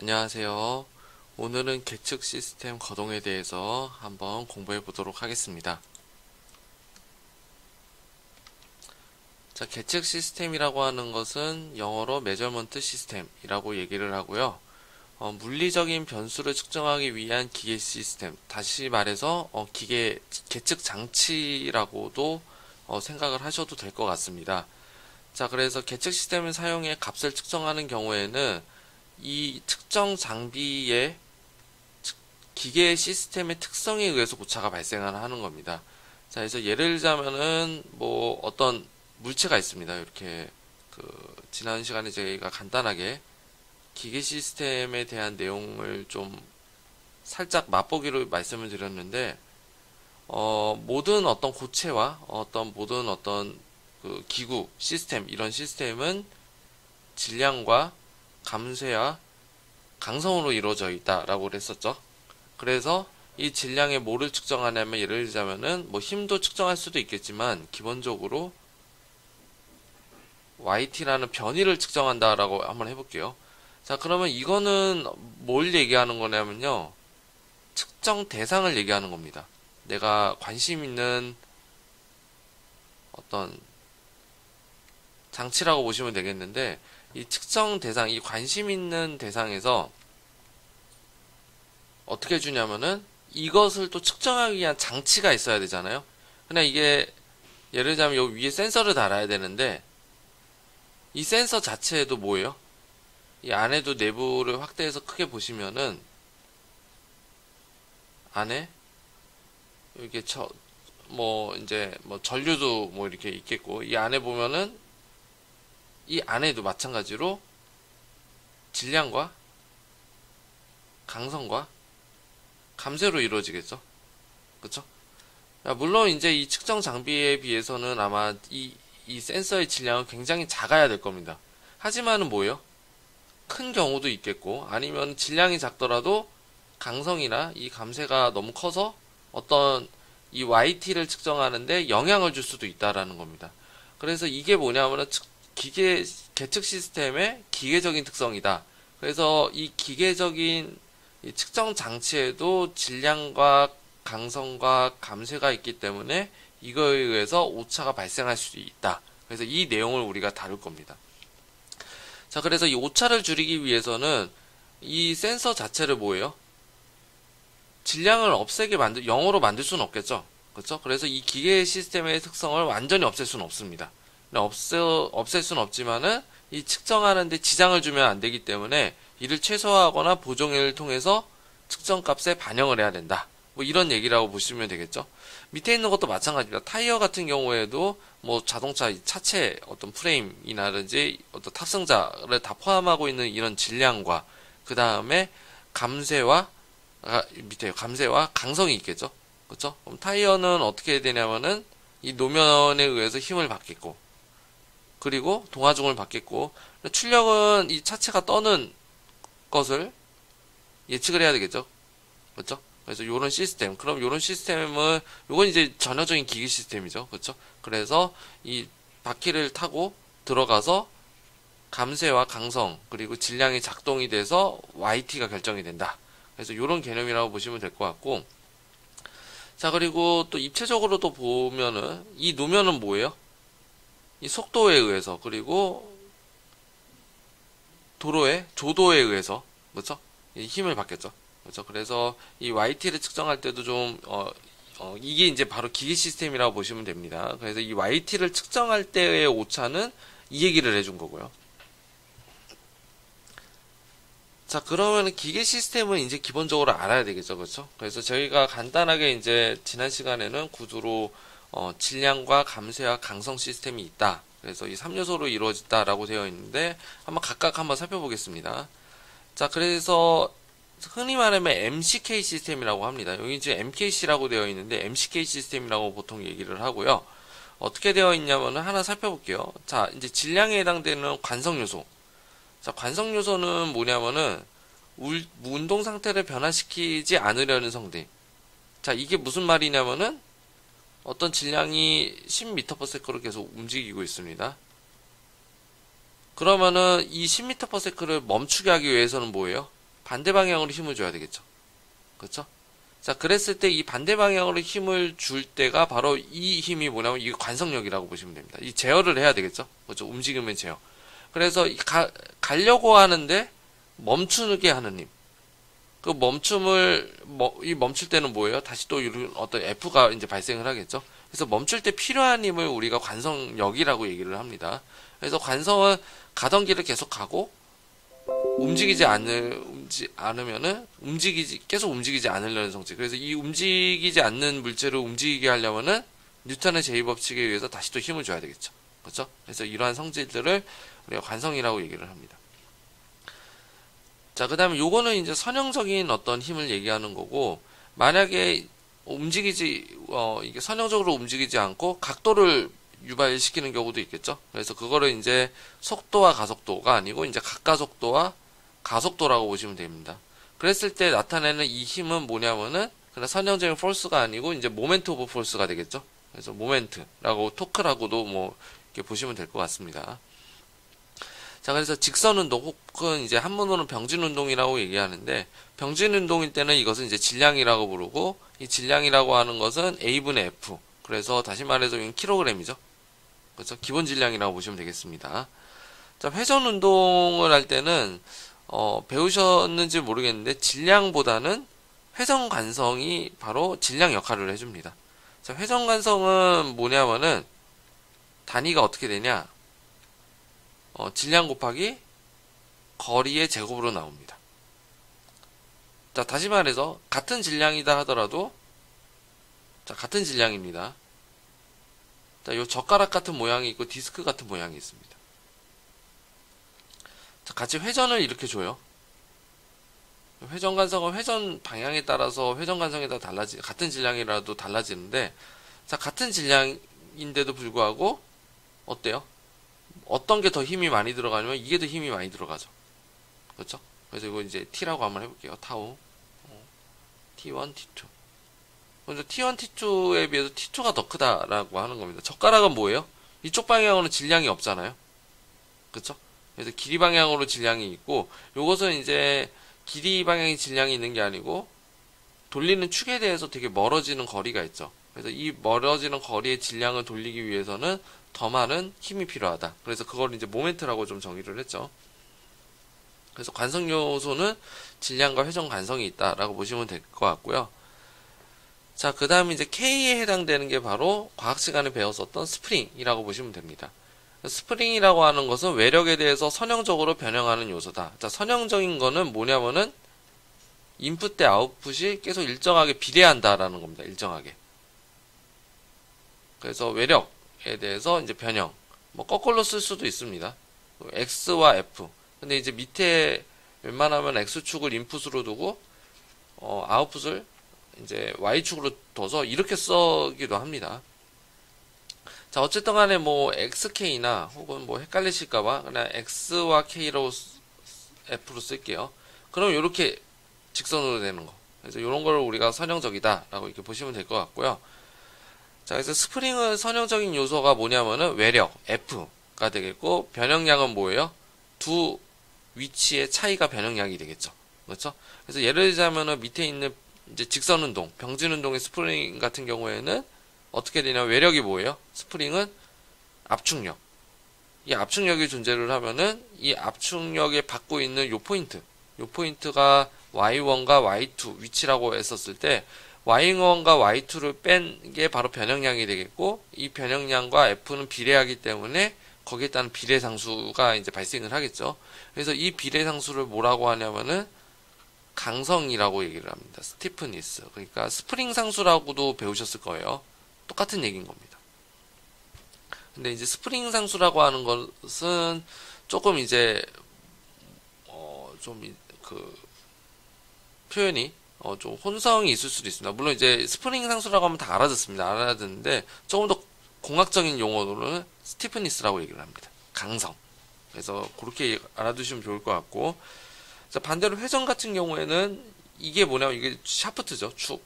안녕하세요. 오늘은 계측 시스템 거동에 대해서 한번 공부해 보도록 하겠습니다. 자, 계측 시스템이라고 하는 것은 영어로 메저먼트 시스템이라고 얘기를 하고요. 물리적인 변수를 측정하기 위한 기계 시스템, 다시 말해서 계측 장치라고도 생각을 하셔도 될 것 같습니다. 자, 그래서 계측 시스템을 사용해 값을 측정하는 경우에는 이 특정 장비의 기계 시스템의 특성에 의해서 오차가 발생하는 겁니다. 자, 그래서 예를 들자면은 뭐 어떤 물체가 있습니다. 이렇게 지난 시간에 저희가 간단하게 기계 시스템에 대한 내용을 좀 살짝 맛보기로 말씀을 드렸는데 모든 어떤 고체와 모든 어떤 그 기구 시스템 이런 시스템은 질량과 감쇄와 강성으로 이루어져 있다라고 그랬었죠. 그래서 이 질량의 뭐를 측정하냐면 예를 들자면은 뭐 힘도 측정할 수도 있겠지만 기본적으로 YT라는 변이를 측정한다라고 한번 해볼게요. 자, 그러면 이거는 뭘 얘기하는 거냐면요. 측정 대상을 얘기하는 겁니다. 내가 관심 있는 어떤 장치라고 보시면 되겠는데 이 측정 대상, 이 관심 있는 대상에서 어떻게 주냐면은 이것을 또 측정하기 위한 장치가 있어야 되잖아요. 그냥 이게 예를 들자면 여기 위에 센서를 달아야 되는데 이 센서 자체에도 뭐예요? 이 안에도 내부를 확대해서 크게 보시면은 안에 이렇게 뭐 이제 뭐 전류도 뭐 이렇게 있겠고 이 안에 보면은 이 안에도 마찬가지로 질량과 강성과 감쇄로 이루어지겠죠. 그쵸? 물론 이제 이 측정 장비에 비해서는 아마 이 센서의 질량은 굉장히 작아야 될 겁니다. 하지만은 뭐예요? 큰 경우도 있겠고 아니면 질량이 작더라도 강성이나 이 감쇄가 너무 커서 어떤 이 YT를 측정하는데 영향을 줄 수도 있다라는 겁니다. 그래서 이게 뭐냐면은 계측 시스템의 기계적인 특성이다. 그래서 이 기계적인 이 측정 장치에도 질량과 강성과 감쇄가 있기 때문에 이거에 의해서 오차가 발생할 수도 있다. 그래서 이 내용을 우리가 다룰 겁니다. 자, 그래서 이 오차를 줄이기 위해서는 이 센서 자체를 뭐예요? 질량을 없애게 0으로 만들 수는 없겠죠. 그렇죠? 그래서 이 기계 시스템의 특성을 완전히 없앨 수는 없습니다. 없앨 수는 없지만은 이 측정하는데 지장을 주면 안 되기 때문에 이를 최소화하거나 보정을 통해서 측정값에 반영을 해야 된다. 뭐 이런 얘기라고 보시면 되겠죠. 밑에 있는 것도 마찬가지입니다. 타이어 같은 경우에도 뭐 자동차 차체 어떤 프레임이라든지 어떤 탑승자를 다 포함하고 있는 이런 질량과 그 다음에 밑에 감쇄와 강성이 있겠죠. 그렇죠? 그럼 타이어는 어떻게 되냐면은 이 노면에 의해서 힘을 받겠고 그리고 동하중을 받겠고 출력은 이 차체가 떠는 것을 예측을 해야 되겠죠. 그렇죠? 그래서 요런 시스템, 그럼 요런 시스템은 요건 이제 전형적인 기계 시스템이죠. 그렇죠? 그래서 이 바퀴를 타고 들어가서 감쇄와 강성 그리고 질량이 작동이 돼서 YT가 결정이 된다. 그래서 요런 개념이라고 보시면 될 것 같고 자, 그리고 또 입체적으로도 보면은 이 노면은 뭐예요? 이 속도에 의해서 그리고 도로의 조도에 의해서 그렇죠? 이 힘을 받겠죠. 그렇죠? 그래서 이 YT를 측정할 때도 좀 이게 이제 바로 기계 시스템이라고 보시면 됩니다. 그래서 이 YT를 측정할 때의 오차는 이 얘기를 해준 거고요. 자, 그러면 기계 시스템은 이제 기본적으로 알아야 되겠죠. 그렇죠? 그래서 저희가 간단하게 이제 지난 시간에는 구두로 질량과 감쇄와 강성 시스템이 있다. 그래서 이 3요소로 이루어졌다라고 되어 있는데 각각 한번 살펴보겠습니다. 자, 그래서 흔히 말하면 MCK 시스템이라고 합니다. 여기 이제 MKC라고 되어 있는데 MCK 시스템이라고 보통 얘기를 하고요. 어떻게 되어 있냐면 하나 살펴볼게요. 자, 이제 질량에 해당되는 관성 요소. 자, 관성 요소는 뭐냐면은 운동 상태를 변화시키지 않으려는 성질. 자, 이게 무슨 말이냐면은 어떤 질량이 10m/s로 계속 움직이고 있습니다. 그러면은 이 10m/s를 멈추게 하기 위해서는 뭐예요? 반대 방향으로 힘을 줘야 되겠죠. 그렇죠? 자, 그랬을 때 이 반대 방향으로 힘을 줄 때가 바로 이 힘이 뭐냐면 이 관성력이라고 보시면 됩니다. 이 제어를 해야 되겠죠. 그렇죠? 움직임의 제어. 그래서 가려고 하는데 멈추게 하는 힘. 그 멈출 때는 뭐예요? 다시 또 어떤 F가 이제 발생을 하겠죠. 그래서 멈출 때 필요한 힘을 우리가 관성력이라고 얘기를 합니다. 그래서 관성은 가던 길을 계속 가고 움직이지 않으면은 계속 움직이지 않으려는 성질. 그래서 이 움직이지 않는 물체를 움직이게 하려면은 뉴턴의 제2법칙에 의해서 다시 또 힘을 줘야 되겠죠. 그렇죠? 그래서 이러한 성질들을 우리가 관성이라고 얘기를 합니다. 자, 그 다음에 요거는 이제 선형적인 어떤 힘을 얘기하는 거고, 만약에 이게 선형적으로 움직이지 않고 각도를 유발시키는 경우도 있겠죠. 그래서 그거를 이제 속도와 가속도가 아니고 이제 각가속도와 가속도라고 보시면 됩니다. 그랬을 때 나타내는 이 힘은 뭐냐면은 그냥 선형적인 폴스가 아니고 이제 모멘트 오브 폴스가 되겠죠. 그래서 모멘트라고 토크라고도 뭐 이렇게 보시면 될 것 같습니다. 자, 그래서 직선 운동 혹은 이제 한문으로는 병진 운동이라고 얘기하는데, 병진 운동일 때는 이것은 이제 질량이라고 부르고, 이 질량이라고 하는 것은 A분의 F. 그래서 다시 말해서 이건 킬로그램이죠. 그렇죠? 기본 질량이라고 보시면 되겠습니다. 자, 회전 운동을 할 때는 배우셨는지 모르겠는데 질량보다는 회전 관성이 바로 질량 역할을 해줍니다. 자, 회전 관성은 뭐냐면은 단위가 어떻게 되냐? 질량 곱하기 거리의 제곱으로 나옵니다. 자, 다시 말해서 같은 질량이다 하더라도, 자, 같은 질량입니다. 자, 요 젓가락 같은 모양이 있고 디스크 같은 모양이 있습니다. 자, 같이 회전을 이렇게 줘요. 회전 관성은 회전 방향에 따라서 회전 관성에 따라 같은 질량이라도 달라지는데, 자, 같은 질량인데도 불구하고 어때요? 어떤 게 더 힘이 많이 들어가냐면 이게 더 힘이 많이 들어가죠. 그렇죠? 그래서 이거 이제 T라고 한번 해볼게요. 타우. T1, T2. 먼저 T1, T2에 비해서 T2가 더 크다라고 하는 겁니다. 젓가락은 뭐예요? 이쪽 방향으로는 질량이 없잖아요. 그렇죠? 그래서 길이 방향으로 질량이 있고, 요것은 이제 길이 방향의 질량이 있는 게 아니고 돌리는 축에 대해서 되게 멀어지는 거리가 있죠. 그래서 이 멀어지는 거리의 질량을 돌리기 위해서는 더 많은 힘이 필요하다. 그래서 그걸 이제 모멘트라고 좀 정의를 했죠. 그래서 관성 요소는 질량과 회전 관성이 있다라고 보시면 될 것 같고요. 자, 그 다음에 이제 K에 해당되는 게 바로 과학 시간에 배웠었던 스프링이라고 보시면 됩니다. 스프링이라고 하는 것은 외력에 대해서 선형적으로 변형하는 요소다. 자, 선형적인 거는 뭐냐면은 인풋 대 아웃풋이 계속 일정하게 비례한다라는 겁니다. 일정하게. 그래서 외력에 대해서 이제 변형, 뭐 거꾸로 쓸 수도 있습니다. X와 F. 근데 이제 밑에 웬만하면 X축을 인풋으로 두고 아웃풋을 이제 Y축으로 둬서 이렇게 써기도 합니다. 자, 어쨌든 간에 뭐 XK나 혹은 뭐 헷갈리실까봐 그냥 X와 K로 F로 쓸게요. 그럼 이렇게 직선으로 되는 거. 그래서 이런 걸 우리가 선형적이다 라고 이렇게 보시면 될 것 같고요. 자, 그래서 스프링은 선형적인 요소가 뭐냐면은 외력 F가 되겠고, 변형량은 뭐예요? 두 위치의 차이가 변형량이 되겠죠. 그렇죠? 그래서 예를 들자면은 밑에 있는 이제 직선 운동, 병진 운동의 스프링 같은 경우에는 어떻게 되냐? 외력이 뭐예요? 스프링은 압축력. 이 압축력이 존재를 하면은 이 압축력에 받고 있는 요 포인트가 Y1과 Y2 위치라고 했었을 때 Y1과 Y2를 뺀 게 바로 변형량이 되겠고, 이 변형량과 F는 비례하기 때문에 거기에 따른 비례상수가 이제 발생을 하겠죠. 그래서 이 비례상수를 뭐라고 하냐면은 강성이라고 얘기를 합니다. 스티프니스. 그러니까 스프링 상수라고도 배우셨을 거예요. 똑같은 얘기인 겁니다. 근데 이제 스프링 상수라고 하는 것은 조금 이제 좀 그 표현이 좀 혼성이 있을 수도 있습니다. 물론 이제 스프링 상수라고 하면 다 알아듣는데 조금 더 공학적인 용어로는 스티프니스라고 얘기를 합니다. 강성. 그래서 그렇게 알아두시면 좋을 것 같고, 자, 반대로 회전 같은 경우에는 이게 뭐냐면 이게 샤프트죠. 축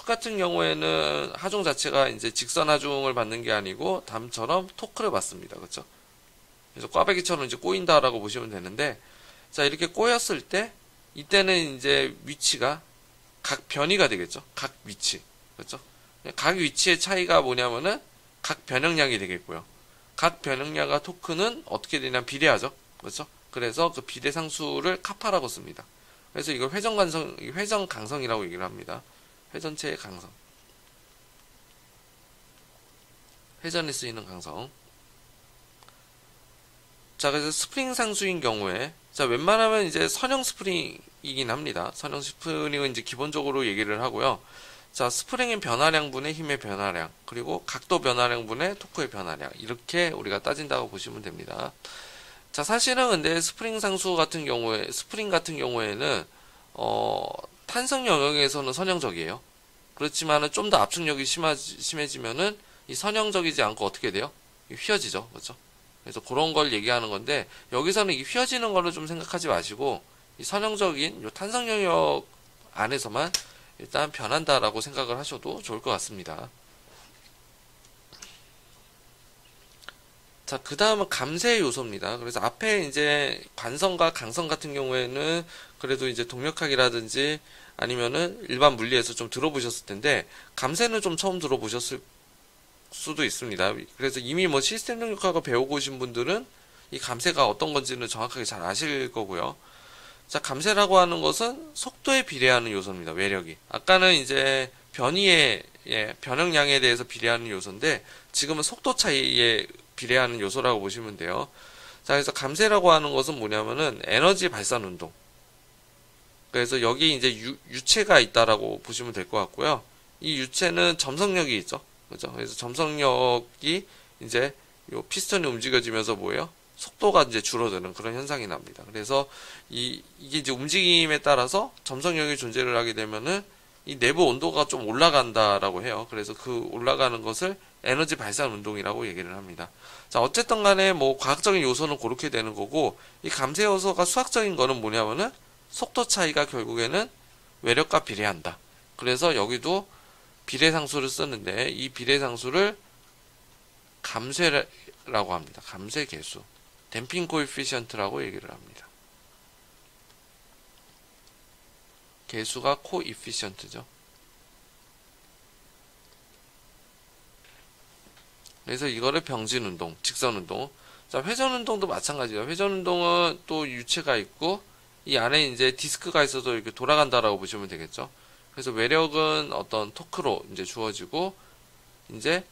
같은 경우에는 하중 자체가 이제 직선 하중을 받는 게 아니고 담처럼 토크를 받습니다. 그렇죠? 그래서 꽈배기처럼 이제 꼬인다라고 보시면 되는데, 자, 이렇게 꼬였을 때 이때는 이제 위치가 각 변이가 되겠죠. 각 위치. 그렇죠? 각 위치의 차이가 뭐냐면은 각 변형량이 되겠고요. 각 변형량과 토크는 어떻게 되냐면 비례하죠. 그렇죠? 그래서 그 비례상수를 카파라고 씁니다. 그래서 이걸 회전 강성이라고 얘기를 합니다. 회전체의 강성. 회전에 쓰이는 강성. 자, 그래서 스프링 상수인 경우에, 자, 웬만하면 이제 선형 스프링이긴 합니다. 선형 스프링은 이제 기본적으로 얘기를 하고요. 자, 스프링의 변화량분의 힘의 변화량, 그리고 각도 변화량분의 토크의 변화량, 이렇게 우리가 따진다고 보시면 됩니다. 자, 사실은 근데 스프링 같은 경우에는, 탄성 영역에서는 선형적이에요. 그렇지만은 좀 더 압축력이 심해지면은 이 선형적이지 않고 어떻게 돼요? 휘어지죠. 그렇죠? 그래서 그런 걸 얘기하는 건데, 여기서는 이 휘어지는 거를 좀 생각하지 마시고, 이 선형적인 요 탄성 영역 안에서만 일단 변한다라고 생각을 하셔도 좋을 것 같습니다. 자, 그 다음은 감쇄 요소입니다. 그래서 앞에 이제 관성과 강성 같은 경우에는 그래도 이제 동력학이라든지 아니면은 일반 물리에서 좀 들어보셨을 텐데, 감쇄는 좀 처음 들어보셨을 수도 있습니다. 그래서 이미 뭐 시스템 능력학을 배우고 오신 분들은 이 감쇄가 어떤 건지는 정확하게 잘 아실 거고요. 자, 감쇄라고 하는 것은 속도에 비례하는 요소입니다. 외력이. 아까는 이제 변이의 변형량에 대해서 비례하는 요소인데, 지금은 속도 차이에 비례하는 요소라고 보시면 돼요. 자, 그래서 감쇄라고 하는 것은 뭐냐면은 에너지 발산 운동. 그래서 여기 이제 유체가 있다라고 보시면 될 것 같고요. 이 유체는 점성력이 있죠. 그죠? 그래서 점성력이 이제 요 피스톤이 움직여지면서 뭐예요? 속도가 이제 줄어드는 그런 현상이 납니다. 그래서 이게 이제 움직임에 따라서 점성력이 존재를 하게 되면은 이 내부 온도가 좀 올라간다라고 해요. 그래서 그 올라가는 것을 에너지 발산 운동이라고 얘기를 합니다. 자, 어쨌든 간에 뭐 과학적인 요소는 그렇게 되는 거고, 이 감쇄 요소가 수학적인 거는 뭐냐면은 속도 차이가 결국에는 외력과 비례한다. 그래서 여기도 비례상수를 쓰는데, 이 비례상수를 감쇄라고 합니다. 감쇄 계수. 댐핑 코에피시언트라고 얘기를 합니다. 계수가 코이피시언트죠. 그래서 이거를 병진운동, 직선운동. 자, 회전운동도 마찬가지예요. 회전운동은 또 유체가 있고, 이 안에 이제 디스크가 있어서 이렇게 돌아간다라고 보시면 되겠죠. 그래서 외력은 어떤 토크로 이제 주어지고, 이제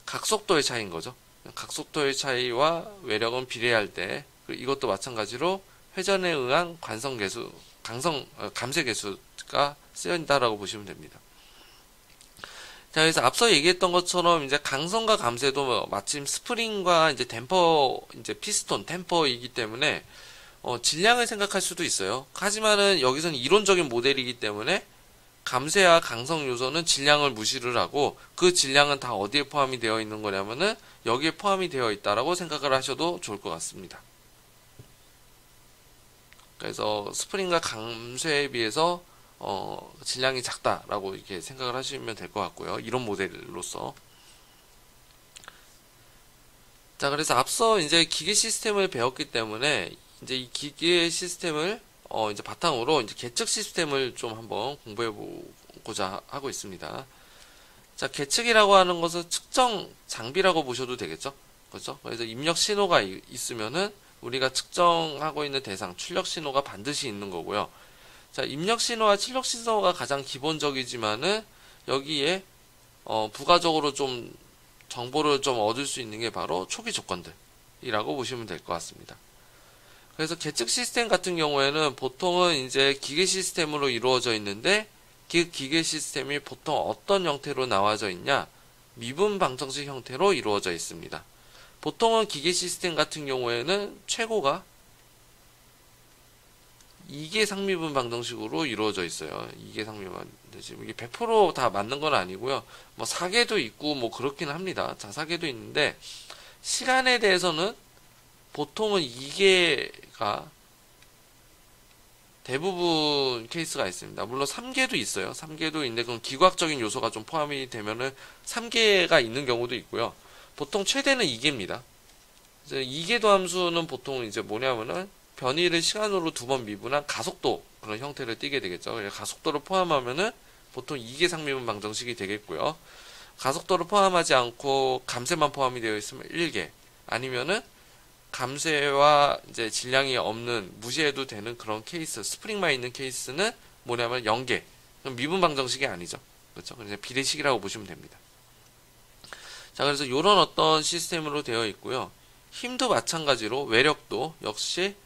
각속도의 차이인 거죠. 각속도의 차이와 외력은 비례할 때, 이것도 마찬가지로 회전에 의한 감쇄 계수가 쓰인다라고 보시면 됩니다. 자, 그래서 앞서 얘기했던 것처럼 이제 강성과 감쇄도 마침 스프링과 이제 댐퍼, 이제 피스톤, 댐퍼이기 때문에 질량을 생각할 수도 있어요. 하지만은 여기서는 이론적인 모델이기 때문에 감쇄와 강성 요소는 질량을 무시를 하고, 그 질량은 다 어디에 포함이 되어 있는 거냐면은 여기에 포함이 되어 있다라고 생각을 하셔도 좋을 것 같습니다. 그래서 스프링과 감쇄에 비해서 질량이 작다라고 이렇게 생각을 하시면 될 것 같고요. 이론 모델로서. 자, 그래서 앞서 이제 기계 시스템을 배웠기 때문에 이제 이 기계 시스템을 이제 바탕으로 이제 계측 시스템을 좀 한번 공부해 보고자 하고 있습니다. 자, 계측이라고 하는 것은 측정 장비라고 보셔도 되겠죠? 그렇죠? 그래서 입력 신호가 있으면은 우리가 측정하고 있는 대상, 출력 신호가 반드시 있는 거고요. 자, 입력 신호와 출력 신호가 가장 기본적이지만은 여기에 부가적으로 좀 정보를 좀 얻을 수 있는 게 바로 초기 조건들이라고 보시면 될 것 같습니다. 그래서 계측 시스템 같은 경우에는 보통은 이제 기계 시스템으로 이루어져 있는데, 그 기계 시스템이 보통 어떤 형태로 나와져 있냐? 미분 방정식 형태로 이루어져 있습니다. 보통은 기계 시스템 같은 경우에는 최고가 2개 상미분 방정식으로 이루어져 있어요. 2개 상미분 방정식. 이게 100% 다 맞는 건 아니고요. 뭐 4개도 있고 뭐 그렇긴 합니다. 자, 4개도 있는데, 시간에 대해서는 보통은 2개가 대부분 케이스가 있습니다. 물론 3개도 있어요. 3개도 있는데 그건 기과학적인 요소가 좀 포함이 되면은 3개가 있는 경우도 있고요. 보통 최대는 2개입니다. 2개 도함수는 보통 이제 뭐냐면은 변이를 시간으로 2번 미분한 가속도 그런 형태를 띠게 되겠죠. 가속도를 포함하면은 보통 2개 상미분 방정식이 되겠고요. 가속도를 포함하지 않고 감쇄만 포함이 되어 있으면 1개, 아니면은 감쇄와 이제 질량이 없는, 무시해도 되는 그런 케이스, 스프링만 있는 케이스는 뭐냐면 0개. 그럼 미분 방정식이 아니죠. 그렇죠? 그래서 비례식이라고 보시면 됩니다. 자, 그래서 이런 어떤 시스템으로 되어 있고요. 힘도 마찬가지로 외력도 역시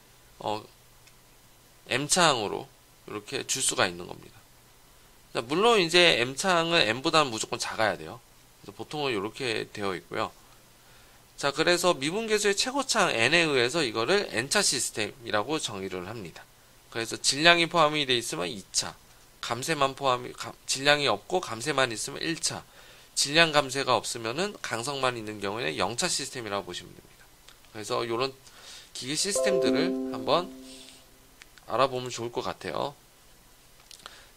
M창으로 이렇게 줄 수가 있는 겁니다. 자, 물론 이제 M창은 M보다는 무조건 작아야 돼요. 그래서 보통은 이렇게 되어 있고요. 자, 그래서 미분계수의 최고창 N에 의해서 이거를 N차 시스템이라고 정의를 합니다. 그래서 질량이 포함이 되어 있으면 2차, 감쇄만 질량이 없고 감쇄만 있으면 1차, 질량 감쇄가 없으면은 강성만 있는 경우에는 0차 시스템이라고 보시면 됩니다. 그래서 이런 기계 시스템들을 한번 알아보면 좋을 것 같아요.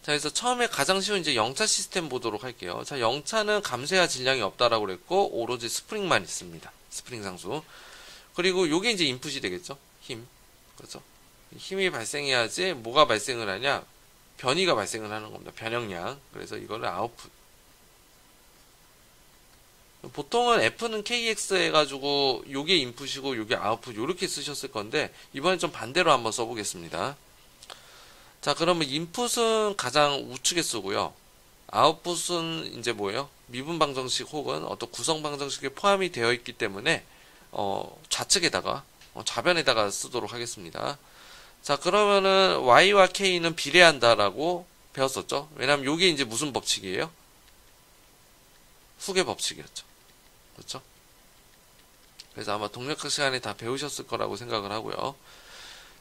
자, 그래서 처음에 가장 쉬운 이제 0차 시스템 보도록 할게요. 자, 0차는 감쇄와 질량이 없다라고 그랬고, 오로지 스프링만 있습니다. 스프링 상수. 그리고 요게 이제 인풋이 되겠죠. 힘. 그렇죠. 힘이 발생해야지 뭐가 발생을 하냐? 변이가 발생을 하는 겁니다. 변형량. 그래서 이거를 아웃풋. 보통은 F는 KX 해가지고 요게 인풋이고 요게 아웃풋 요렇게 쓰셨을 건데, 이번엔 좀 반대로 한번 써보겠습니다. 자, 그러면 인풋은 가장 우측에 쓰고요. 아웃풋은 이제 뭐예요? 미분 방정식 혹은 어떤 구성 방정식에 포함이 되어 있기 때문에 좌측에다가 좌변에다가 쓰도록 하겠습니다. 자, 그러면은 Y와 K는 비례한다라고 배웠었죠. 왜냐면 요게 이제 무슨 법칙이에요? 후계 법칙이었죠. 그렇죠? 그래서 아마 동력학 시간에 다 배우셨을 거라고 생각을 하고요.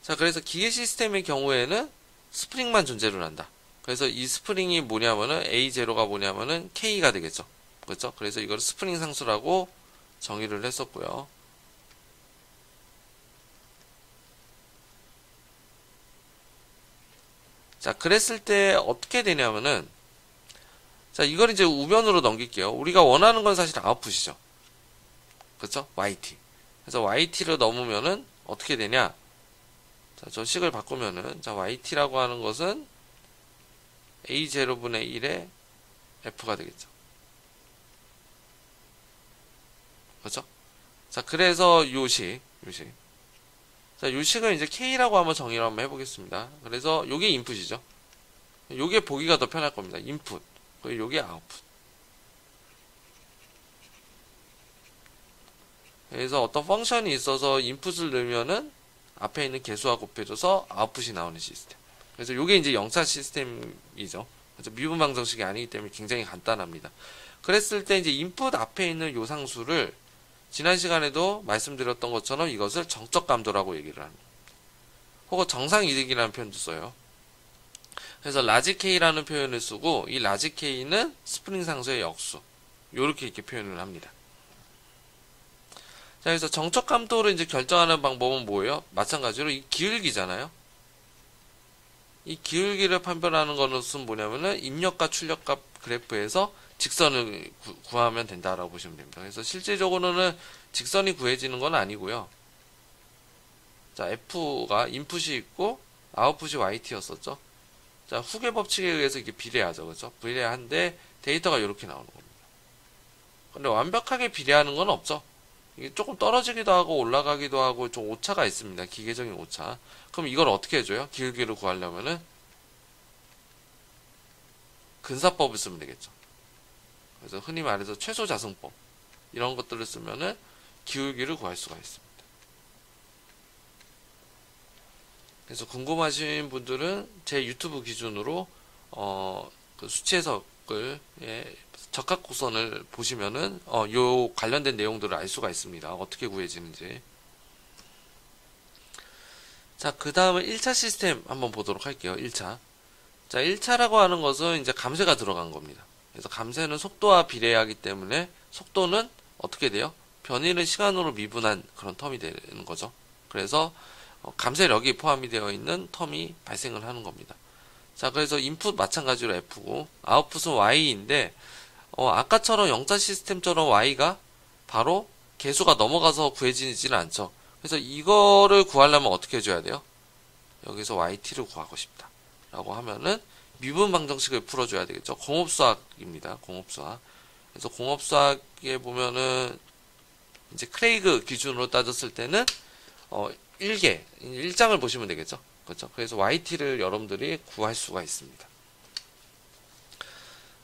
자, 그래서 기계 시스템의 경우에는 스프링만 존재를 한다. 그래서 이 스프링이 뭐냐면은 A0가 뭐냐면은 K가 되겠죠. 그렇죠? 그래서 이걸 스프링 상수라고 정의를 했었고요. 자, 그랬을 때 어떻게 되냐면은, 자, 이걸 이제 우변으로 넘길게요. 우리가 원하는 건 사실 아웃풋이죠. 그렇죠? YT. 그래서 YT를 넘으면은 어떻게 되냐? 자, 저 식을 바꾸면은, 자, YT라고 하는 것은 A0분의 1의 F가 되겠죠. 그렇죠? 자, 그래서 요식. 자, 요식은 이제 K라고 한번 정의를 한번 해보겠습니다. 그래서 요게 인풋이죠. 요게 보기가 더 편할 겁니다. 인풋. 그리고 요게 아웃풋. 그래서 어떤 펑션이 있어서 인풋을 넣으면은 앞에 있는 개수와 곱해져서 아웃풋이 나오는 시스템. 그래서 요게 이제 0차 시스템이죠. 그래서 미분 방정식이 아니기 때문에 굉장히 간단합니다. 그랬을 때 이제 인풋 앞에 있는 요 상수를 지난 시간에도 말씀드렸던 것처럼 이것을 정적 감도라고 얘기를 합니다. 혹은 정상 이득이라는 표현도 써요. 그래서 라지 K라는 표현을 쓰고, 이 라지 K는 스프링 상수의 역수. 요렇게 이렇게 표현을 합니다. 자, 그래서 정적 감도를 이제 결정하는 방법은 뭐예요? 마찬가지로 이 기울기잖아요. 이 기울기를 판별하는 것은 뭐냐면은 입력과 출력값 그래프에서 직선을 구하면 된다라고 보시면 됩니다. 그래서 실질적으로는 직선이 구해지는 건 아니고요. 자, F가 인풋이 있고 아웃풋이 YT였었죠. 자, 후계 법칙에 의해서 이게 비례하죠. 그렇죠? 비례한데 데이터가 이렇게 나오는 겁니다. 근데 완벽하게 비례하는 건 없죠. 이게 조금 떨어지기도 하고 올라가기도 하고 좀 오차가 있습니다. 기계적인 오차. 그럼 이걸 어떻게 해줘요? 기울기를 구하려면은 근사법을 쓰면 되겠죠. 그래서 흔히 말해서 최소자승법 이런 것들을 쓰면은 기울기를 구할 수가 있습니다. 그래서 궁금하신 분들은 제 유튜브 기준으로 그 수치 해석을 적합곡선을 보시면은 요 관련된 내용들을 알 수가 있습니다. 어떻게 구해지는지. 자, 그 다음은 1차 시스템 한번 보도록 할게요. 1차. 자, 1차라고 하는 것은 이제 감쇄가 들어간 겁니다. 그래서 감쇄는 속도와 비례하기 때문에 속도는 어떻게 돼요? 변이를 시간으로 미분한 그런 텀이 되는 거죠. 그래서 감쇄력이 포함이 되어 있는 텀이 발생을 하는 겁니다. 자, 그래서 인풋 마찬가지로 F고 아웃풋은 Y인데 아까처럼 0차 시스템처럼 Y가 바로 개수가 넘어가서 구해지지는 않죠. 그래서 이거를 구하려면 어떻게 해줘야 돼요? 여기서 YT를 구하고 싶다. 라고 하면은 미분 방정식을 풀어줘야 되겠죠. 공업수학입니다. 공업수학. 그래서 공업수학에 보면은 이제 크레이그 기준으로 따졌을 때는 1장을 보시면 되겠죠. 그렇죠. 그래서 YT를 여러분들이 구할 수가 있습니다.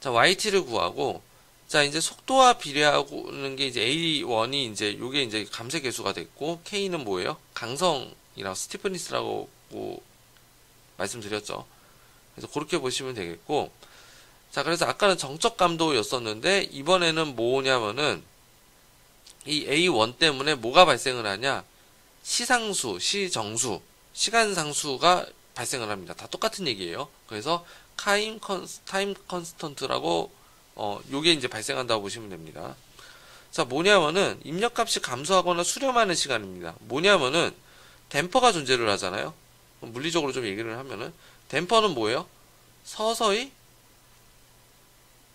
자, YT를 구하고, 자, 이제 속도와 비례하고는 게 이제 A1이 이제 요게 이제 감쇄 계수가 됐고, K는 뭐예요? 강성이라고 스티프니스라고 말씀드렸죠. 그래서 그렇게 보시면 되겠고, 자, 그래서 아까는 정적 감도였었는데, 이번에는 뭐냐면은, 이 A1 때문에 뭐가 발생을 하냐? 시상수, 시정수, 시간상수가 발생을 합니다. 다 똑같은 얘기예요. 그래서 타임 컨스턴트라고 요게 이제 발생한다고 보시면 됩니다. 자, 뭐냐면은 입력값이 감소하거나 수렴하는 시간입니다. 뭐냐면은 댐퍼가 존재를 하잖아요. 물리적으로 좀 얘기를 하면은 댐퍼는 뭐예요? 서서히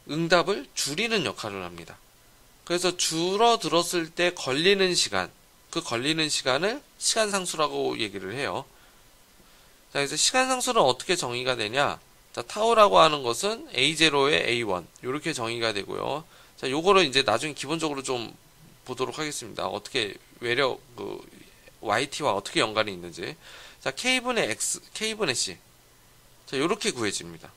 응답을 줄이는 역할을 합니다. 그래서 줄어들었을 때 걸리는 시간, 그 걸리는 시간을 시간상수라고 얘기를 해요. 자, 그래서 시간상수는 어떻게 정의가 되냐? 자, 타우라고 하는 것은 A0에 A1 이렇게 정의가 되고요. 자, 요거를 이제 나중에 기본적으로 좀 보도록 하겠습니다. 어떻게 외력 YT와 어떻게 연관이 있는지. 자, K분의 X, K분의 C. 자, 요렇게 구해집니다.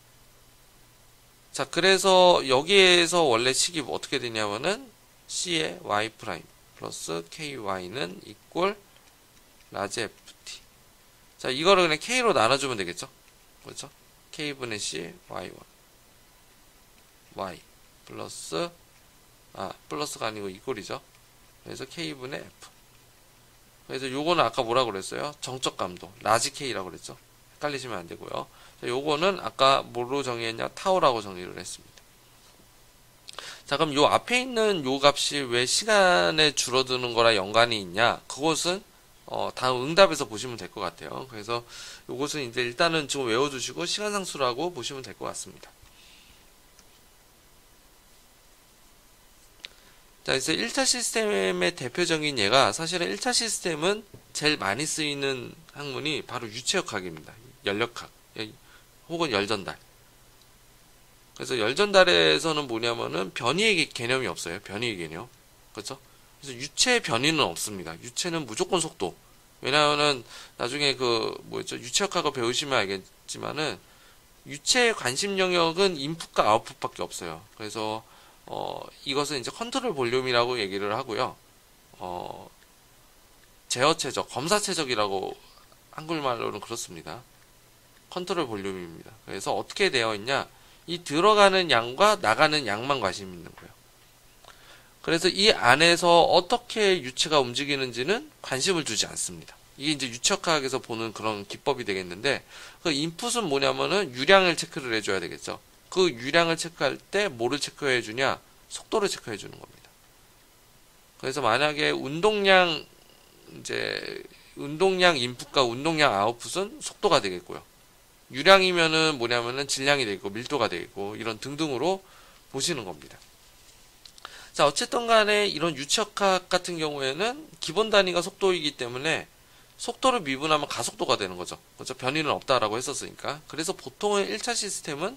자, 그래서 여기에서 원래 식이 어떻게 되냐면은 C의 Y 프라임 플러스 KY는 이꼴 라지 FT. 자, 이거를 그냥 K로 나눠주면 되겠죠? 그렇죠? K분의 C, Y1. Y. 플러스가 아니고 이꼴이죠. 그래서 K분의 F. 그래서 요거는 아까 뭐라고 그랬어요? 정적 감도. 라지 K라고 그랬죠? 헷갈리시면 안 되고요. 자, 요거는 아까 뭐로 정의했냐? 타우라고 정의를 했습니다. 자, 그럼 요 앞에 있는 요 값이 왜 시간에 줄어드는 거랑 연관이 있냐? 그것은 다음 응답에서 보시면 될 것 같아요. 그래서 요것은 이제 일단은 지금 외워두시고 시간상수라고 보시면 될 것 같습니다. 자, 그래서 1차 시스템의 대표적인 예가 사실은 1차 시스템은 제일 많이 쓰이는 학문이 바로 유체역학입니다. 연력학 혹은 열전달. 그래서 열전달에서는 뭐냐면은 변이의 개념이 없어요. 변이의 개념. 그렇죠? 그래서 유체 변이는 없습니다. 유체는 무조건 속도. 왜냐하면은 나중에 유체역학을 배우시면 알겠지만은 유체의 관심 영역은 인풋과 아웃풋밖에 없어요. 그래서 이것은 이제 컨트롤 볼륨이라고 얘기를 하고요. 제어 최적, 검사 최적이라고 한글말로는 그렇습니다. 컨트롤 볼륨입니다. 그래서 어떻게 되어 있냐? 이 들어가는 양과 나가는 양만 관심 있는 거예요. 그래서 이 안에서 어떻게 유체가 움직이는지는 관심을 두지 않습니다. 이게 이제 유체역학에서 보는 그런 기법이 되겠는데, 그 인풋은 뭐냐면은 유량을 체크를 해줘야 되겠죠. 그 유량을 체크할 때 뭐를 체크해 주냐? 속도를 체크해 주는 겁니다. 그래서 만약에 운동량 인풋과 운동량 아웃풋은 속도가 되겠고요. 유량이면은 뭐냐면은 질량이 되고 밀도가 되고 이런 등등으로 보시는 겁니다. 자, 어쨌든 간에 이런 유체역학 같은 경우에는 기본 단위가 속도이기 때문에 속도를 미분하면 가속도가 되는 거죠. 그렇죠? 변이는 없다라고 했었으니까. 그래서 보통의 1차 시스템은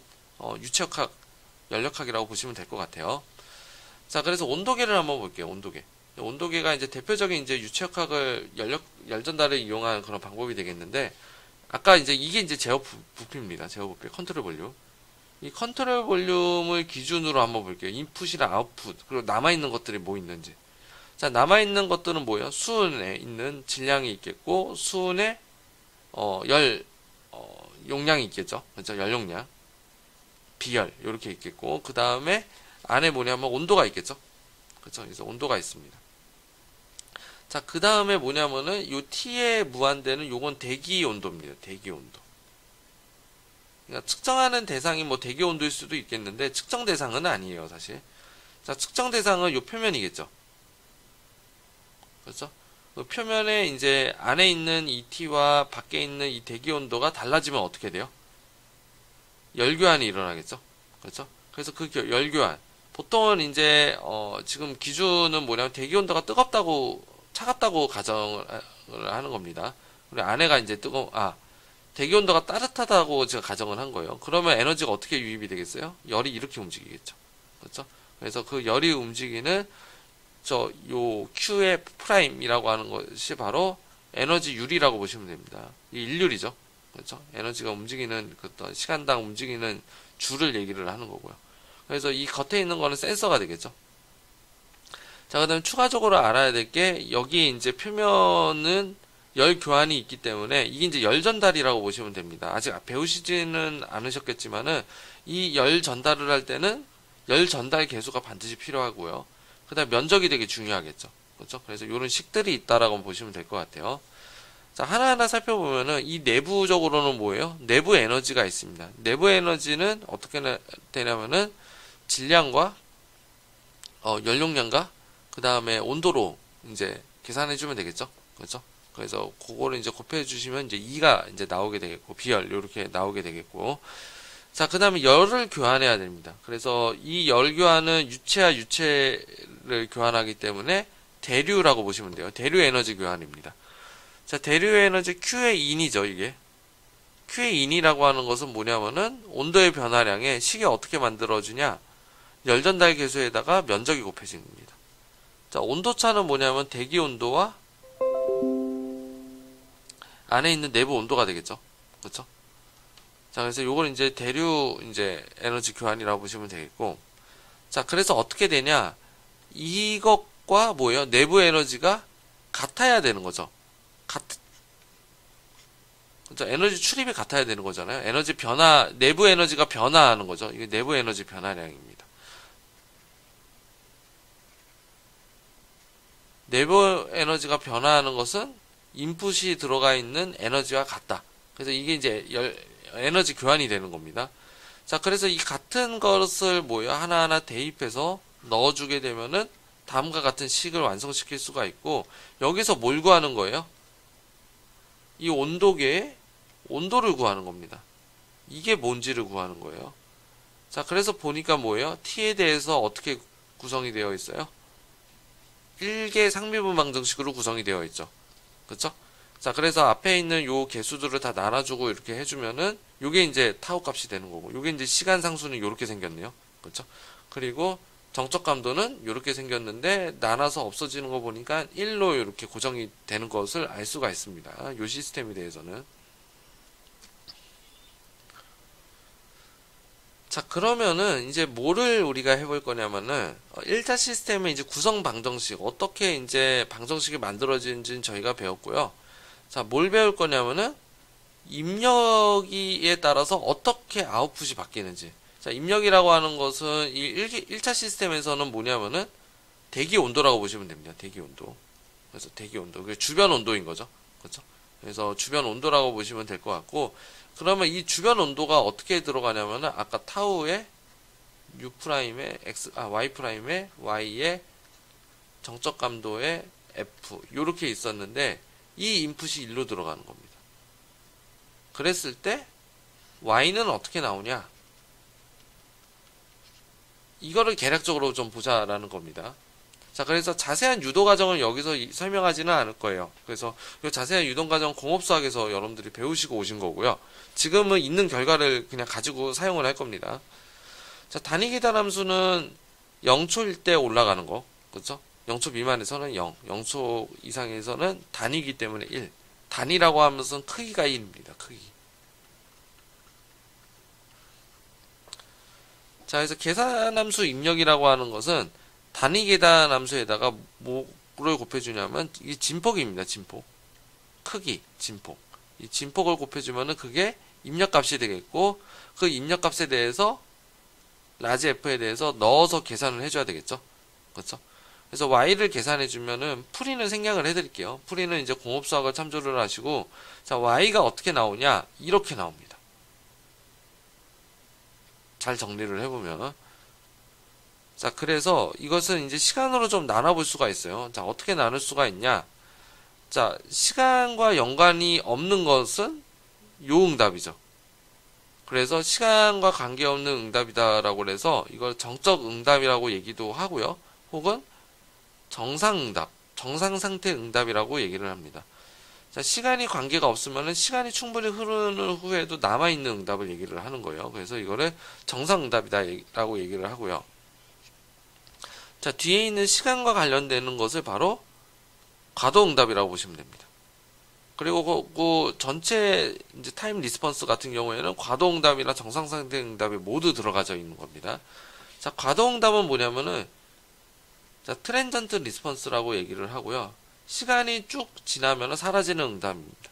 유체역학, 연력학이라고 보시면 될 것 같아요. 자, 그래서 온도계를 한번 볼게요. 온도계. 온도계가 이제 대표적인 이제 유체역학을 열전달을 이용한 그런 방법이 되겠는데, 아까 이제 이게 이제 제어 부피입니다. 제어 부피, 컨트롤 볼륨. 이 컨트롤 볼륨을 기준으로 한번 볼게요. 인풋이랑 아웃풋, 그리고 남아있는 것들이 뭐 있는지. 자, 남아있는 것들은 뭐예요? 수은에 있는 질량이 있겠고, 수은에, 용량이 있겠죠. 그렇죠? 열용량. 비열, 요렇게 있겠고, 그 다음에 안에 뭐냐면 온도가 있겠죠. 그렇죠? 그래서 온도가 있습니다. 자, 그 다음에 뭐냐면은, 요 T에 무한대는 요건 대기 온도입니다. 대기 온도. 그러니까 측정하는 대상이 뭐 대기 온도일 수도 있겠는데, 측정 대상은 아니에요, 사실. 자, 측정 대상은 요 표면이겠죠. 그렇죠? 그 표면에 이제 안에 있는 이 T와 밖에 있는 이 대기 온도가 달라지면 어떻게 돼요? 열교환이 일어나겠죠. 그렇죠? 그래서 그 열교환. 보통은 이제, 지금 기준은 뭐냐면 대기 온도가 차갑다고 가정을 하는 겁니다. 그리고 안에가 이제 대기 온도가 따뜻하다고 제가 가정을 한 거예요. 그러면 에너지가 어떻게 유입이 되겠어요? 열이 이렇게 움직이겠죠. 그렇죠? 그래서 그 열이 움직이는 요 Q의 프라임이라고 하는 것이 바로 에너지 율이라고 보시면 됩니다. 이 일률이죠. 그렇죠? 에너지가 움직이는 어떤 시간당 움직이는 줄을 얘기를 하는 거고요. 그래서 이 겉에 있는 거는 센서가 되겠죠. 자, 그다음 추가적으로 알아야 될 게 여기 이제 표면은 열 교환이 있기 때문에 이게 이제 열 전달이라고 보시면 됩니다. 아직 배우시지는 않으셨겠지만은 이 열 전달을 할 때는 열 전달 계수가 반드시 필요하고요. 그다음 면적이 되게 중요하겠죠. 그렇죠? 그래서 이런 식들이 있다라고 보시면 될 것 같아요. 자, 하나하나 살펴보면은 이 내부적으로는 뭐예요? 내부 에너지가 있습니다. 내부 에너지는 어떻게 되냐면은 질량과 연용량과 그 다음에 온도로 이제 계산해 주면 되겠죠. 그렇죠? 그래서 그거를 이제 곱해 주시면 이제 E가 이제 나오게 되겠고 비열 이렇게 나오게 되겠고, 자, 그 다음에 열을 교환해야 됩니다. 그래서 이 열 교환은 유체와 유체를 교환하기 때문에 대류라고 보시면 돼요. 대류 에너지 교환입니다. 자, 대류 에너지 Q의 인이죠, 이게. Q의 인이라고 하는 것은 뭐냐면은 온도의 변화량에 식이 어떻게 만들어주냐? 열 전달 계수에다가 면적이 곱해진 겁니다. 자, 온도차는 뭐냐면 대기 온도와 안에 있는 내부 온도가 되겠죠. 그렇죠? 자, 그래서 요걸 이제 대류 이제 에너지 교환이라고 보시면 되겠고, 자, 그래서 어떻게 되냐? 이것과 뭐예요? 내부 에너지가 같아야 되는 거죠. 그렇죠? 에너지 출입이 같아야 되는 거잖아요. 에너지 변화, 내부 에너지가 변화하는 거죠. 이게 내부 에너지 변화량입니다. 내부 에너지가 변화하는 것은 인풋이 들어가 있는 에너지와 같다. 그래서 이게 이제 에너지 교환이 되는 겁니다. 자, 그래서 이 같은 것을 뭐예요? 하나하나 대입해서 넣어주게 되면은 다음과 같은 식을 완성시킬 수가 있고, 여기서 뭘 구하는 거예요? 이 온도계의 온도를 구하는 겁니다. 이게 뭔지를 구하는 거예요. 자, 그래서 보니까 뭐예요? T에 대해서 어떻게 구성이 되어 있어요? 1개 상미분 방정식으로 구성이 되어 있죠. 그쵸? 자, 그래서 앞에 있는 요 개수들을 다 나눠주고 이렇게 해주면은 요게 이제 타우 값이 되는 거고, 요게 이제 시간 상수는 요렇게 생겼네요. 그쵸? 그리고 정적 감도는 요렇게 생겼는데 나눠서 없어지는 거 보니까 1로 이렇게 고정이 되는 것을 알 수가 있습니다. 요 시스템에 대해서는. 자, 그러면은 이제 뭐를 우리가 해볼 거냐면은 1차 시스템의 이제 구성 방정식, 어떻게 이제 방정식이 만들어지는지는 저희가 배웠고요. 자, 뭘 배울 거냐면은 입력에 따라서 어떻게 아웃풋이 바뀌는지. 자, 입력이라고 하는 것은 이 1차 시스템에서는 뭐냐면은 대기 온도라고 보시면 됩니다. 대기 온도. 그래서 대기 온도. 그게 주변 온도인 거죠. 그렇죠? 그래서 주변 온도라고 보시면 될 것 같고, 그러면 이 주변 온도가 어떻게 들어가냐면은 아까 타우의 U''의 Y''의 Y의 정적 감도의 F 요렇게 있었는데 이 인풋이 1로 들어가는 겁니다. 그랬을 때 Y는 어떻게 나오냐? 이거를 계략적으로 좀 보자라는 겁니다. 자, 그래서 자세한 유도 과정을 여기서 설명하지는 않을 거예요. 그래서 이 자세한 유도 과정 공업수학에서 여러분들이 배우시고 오신 거고요. 지금은 있는 결과를 그냥 가지고 사용을 할 겁니다. 자, 단위 계산 함수는 0초일 때 올라가는 거. 그렇죠? 0초 미만에서는 0, 0초 이상에서는 단위이기 때문에 1. 단위라고 하면서 크기가 1입니다. 크기. 자, 그래서 계산함수 입력이라고 하는 것은 단위 계산 함수에다가 뭐를 곱해주냐면 이 진폭입니다. 진폭. 크기, 진폭. 이 진폭을 곱해주면은 그게 입력값이 되겠고, 그 입력값에 대해서 라지 F에 대해서 넣어서 계산을 해줘야 되겠죠. 그렇죠? 그래서 Y를 계산해주면은 풀이는 생략을 해드릴게요. 풀이는 이제 공업수학을 참조를 하시고, 자, Y가 어떻게 나오냐? 이렇게 나옵니다. 잘 정리를 해보면. 자, 그래서 이것은 이제 시간으로 좀 나눠볼 수가 있어요. 자, 어떻게 나눌 수가 있냐? 자, 시간과 연관이 없는 것은 요 응답이죠. 그래서 시간과 관계없는 응답이다라고 해서 이걸 정적 응답이라고 얘기도 하고요. 혹은 정상 응답, 정상 상태 응답이라고 얘기를 합니다. 자, 시간이 관계가 없으면은 시간이 충분히 흐르는 후에도 남아있는 응답을 얘기를 하는 거예요. 그래서 이거를 정상응답이다라고 얘기를 하고요. 자, 뒤에 있는 시간과 관련되는 것을 바로 과도응답이라고 보시면 됩니다. 그리고 그 전체 이제 타임 리스폰스 같은 경우에는 과도응답이나 정상상태 응답이 모두 들어가져 있는 겁니다. 자, 과도응답은 뭐냐면은 자, 트랜전트 리스폰스라고 얘기를 하고요. 시간이 쭉 지나면 사라지는 응답입니다.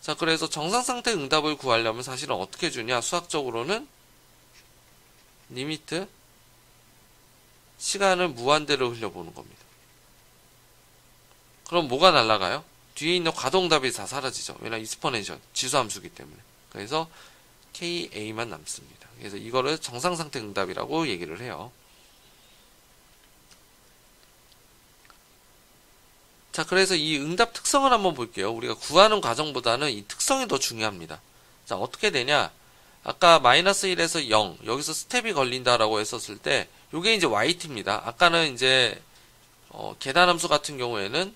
자, 그래서 정상상태 응답을 구하려면 사실은 어떻게 주냐? 수학적으로는 리미트 시간을 무한대로 흘려보는 겁니다. 그럼 뭐가 날아가요? 뒤에 있는 과도응답이 다 사라지죠. 왜냐면 익스포넨셜 지수함수기 때문에. 그래서 KA만 남습니다. 그래서 이거를 정상상태 응답이라고 얘기를 해요. 자, 그래서 이 응답 특성을 한번 볼게요. 우리가 구하는 과정보다는 이 특성이 더 중요합니다. 자, 어떻게 되냐? 아까 마이너스 1에서 0, 여기서 스텝이 걸린다라고 했었을 때, 요게 이제 yt입니다. 아까는 이제, 계단함수 같은 경우에는,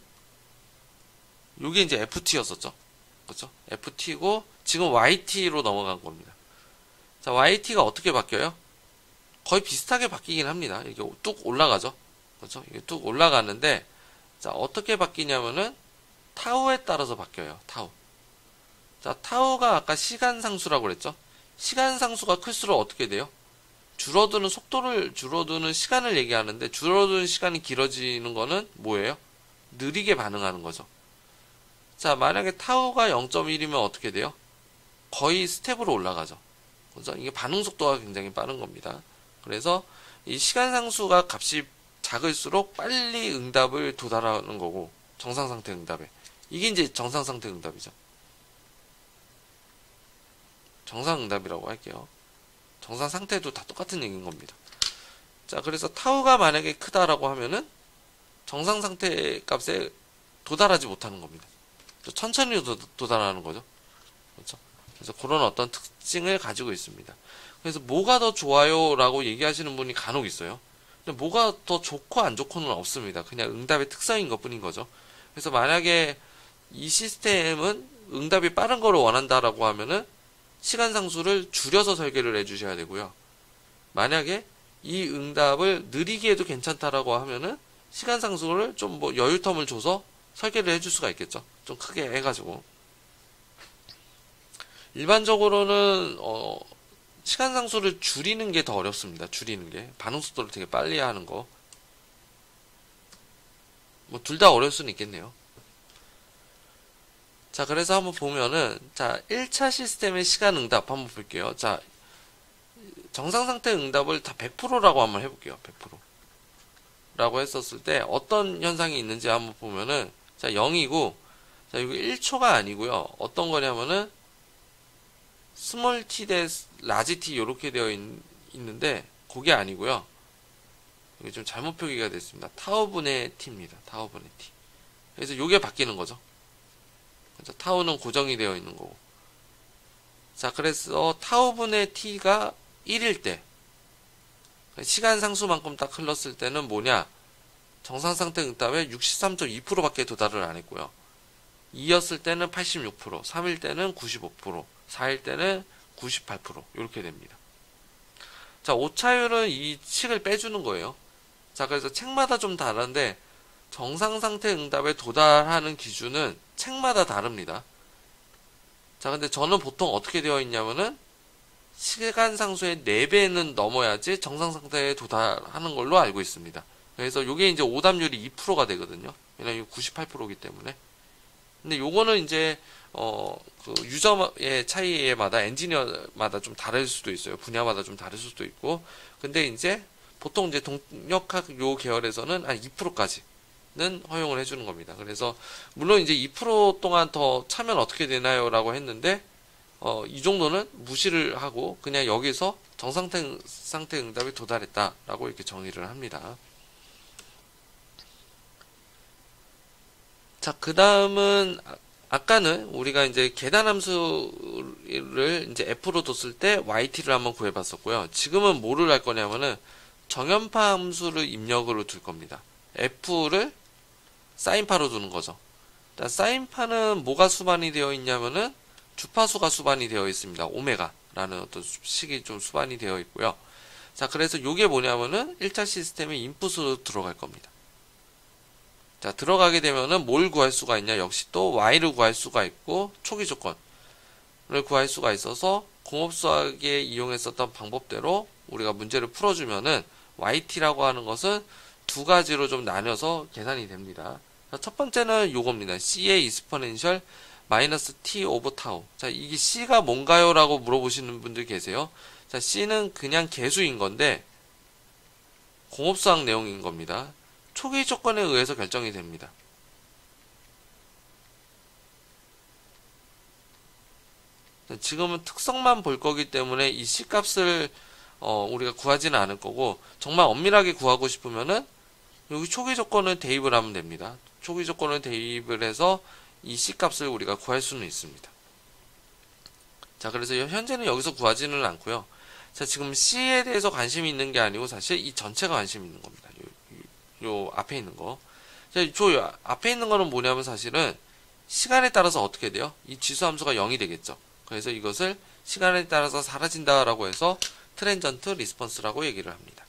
요게 이제 ft였었죠. 그렇죠? ft고, 지금 yt로 넘어간 겁니다. 자, yt가 어떻게 바뀌어요? 거의 비슷하게 바뀌긴 합니다. 이게 뚝 올라가죠. 그렇죠? 이게 뚝 올라가는데, 자, 어떻게 바뀌냐면은 타우에 따라서 바뀌어요. 타우. 자, 타우가 아까 시간 상수라고 그랬죠? 시간 상수가 클수록 어떻게 돼요? 줄어드는 시간을 얘기하는데 줄어드는 시간이 길어지는 거는 뭐예요? 느리게 반응하는 거죠. 자, 만약에 타우가 0.1이면 어떻게 돼요? 거의 스텝으로 올라가죠. 그죠? 이게 반응 속도가 굉장히 빠른 겁니다. 그래서 이 시간 상수가 값이 작을수록 빨리 응답을 도달하는 거고, 정상상태 응답에. 이게 이제 정상상태 응답이죠. 정상응답이라고 할게요. 정상상태도 다 똑같은 얘기인 겁니다. 자, 그래서 타우가 만약에 크다라고 하면은 정상상태 값에 도달하지 못하는 겁니다. 천천히 도달하는 거죠. 그렇죠? 그래서 그런 어떤 특징을 가지고 있습니다. 그래서 뭐가 더 좋아요? 라고 얘기하시는 분이 간혹 있어요. 근데 뭐가 더 좋고 안 좋고는 없습니다. 그냥 응답의 특성인 것 뿐인 거죠. 그래서 만약에 이 시스템은 응답이 빠른 거를 원한다라고 하면은 시간 상수를 줄여서 설계를 해주셔야 되고요. 만약에 이 응답을 느리게 해도 괜찮다라고 하면은 시간 상수를 좀 뭐 여유 텀을 줘서 설계를 해줄 수가 있겠죠. 좀 크게 해가지고. 일반적으로는 시간 상수를 줄이는 게 더 어렵습니다. 줄이는 게. 반응 속도를 되게 빨리 하는 거. 뭐 둘 다 어려울 수는 있겠네요. 자, 그래서 한번 보면은 자, 1차 시스템의 시간 응답 한번 볼게요. 자, 정상 상태 응답을 다 100%라고 한번 해볼게요. 100% 라고 했었을 때 어떤 현상이 있는지 한번 보면은 자, 0이고 자, 이거 1초가 아니고요. 어떤 거냐면은 스몰 t 대 라지 t 이렇게 되어 있는데 그게 아니고요. 이게 좀 잘못 표기가 됐습니다. 타우분의 t입니다. 타우분의 t. 그래서 이게 바뀌는 거죠. 그래서 타우는 고정이 되어 있는 거고. 자, 그래서 타우분의 t가 1일 때 시간 상수만큼 딱 흘렀을 때는 뭐냐? 정상상태 응답에 63.2%밖에 도달을 안 했고요. 2였을 때는 86%, 3일 때는 95%, 4일 때는 98% 이렇게 됩니다. 자, 오차율은 이 칙을 빼주는 거예요. 자, 그래서 책마다 좀 다른데 정상상태 응답에 도달하는 기준은 책마다 다릅니다. 자, 근데 저는 보통 어떻게 되어 있냐면은 시간 상수의 4배는 넘어야지 정상상태에 도달하는 걸로 알고 있습니다. 그래서 요게 이제 오답률이 2%가 되거든요. 왜냐면 98%이기 때문에. 근데 요거는 이제 그 유저의 차이에마다 엔지니어마다 좀 다를 수도 있어요. 분야마다 좀 다를 수도 있고. 근데 이제 보통 이제 동력학 요 계열에서는 한 2%까지는 허용을 해주는 겁니다. 그래서 물론 이제 2% 동안 더 차면 어떻게 되나요?라고 했는데 이 정도는 무시를 하고 그냥 여기서 정상상태 응답에 도달했다라고 이렇게 정의를 합니다. 자, 그 다음은 아까는 우리가 이제 계단함수를 이제 f로 뒀을 때 yt를 한번 구해봤었고요. 지금은 뭐를 할 거냐면은 정연파 함수를 입력으로 둘 겁니다. f를 사인파로 두는 거죠. 자, 사인파는 뭐가 수반이 되어 있냐면은 주파수가 수반이 되어 있습니다. 오메가라는 어떤 식이 좀 수반이 되어 있고요. 자, 그래서 이게 뭐냐면은 1차 시스템의 인풋으로 들어갈 겁니다. 자, 들어가게 되면은 뭘 구할 수가 있냐? 역시 또 y를 구할 수가 있고 초기 조건을 구할 수가 있어서 공업수학에 이용했었던 방법대로 우리가 문제를 풀어주면은 yt라고 하는 것은 두 가지로 좀 나뉘어서 계산이 됩니다. 자, 첫 번째는 요겁니다. c의 exponential 마이너스 t 오버 타우. 자, 이게 c가 뭔가요? 라고 물어보시는 분들 계세요. 자, c는 그냥 계수인 건데 공업수학 내용인 겁니다. 초기 조건에 의해서 결정이 됩니다. 지금은 특성만 볼 거기 때문에 이 C 값을 우리가 구하지는 않을 거고, 정말 엄밀하게 구하고 싶으면은 여기 초기 조건을 대입을 하면 됩니다. 초기 조건을 대입을 해서 이 C 값을 우리가 구할 수는 있습니다. 자, 그래서 현재는 여기서 구하지는 않고요. 자, 지금 C에 대해서 관심이 있는 게 아니고 사실 이 전체가 관심이 있는 겁니다. 요 앞에 있는 거. 자, 저 앞에 있는 거는 뭐냐면 사실은 시간에 따라서 어떻게 돼요? 이 지수 함수가 0이 되겠죠. 그래서 이것을 시간에 따라서 사라진다라고 해서 트랜전트 리스폰스라고 얘기를 합니다.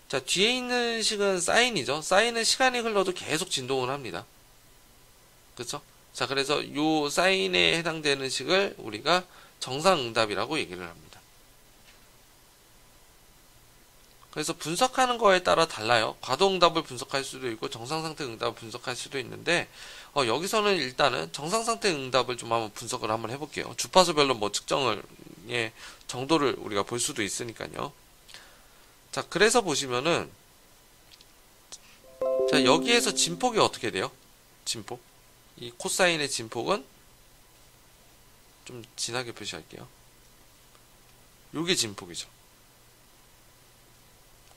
자, 뒤에 있는 식은 사인이죠. 사인은 시간이 흘러도 계속 진동을 합니다. 그렇죠? 자, 그래서 요 사인에 해당되는 식을 우리가 정상응답이라고 얘기를 합니다. 그래서 분석하는 거에 따라 달라요. 과도응답을 분석할 수도 있고 정상상태 응답을 분석할 수도 있는데 여기서는 일단은 정상상태 응답을 좀 한번 분석을 한번 해볼게요. 주파수별로 뭐 측정을 정도를 우리가 볼 수도 있으니까요. 자, 그래서 보시면은 자, 여기에서 진폭이 어떻게 돼요? 진폭. 이 코사인의 진폭은 좀 진하게 표시할게요. 요게 진폭이죠.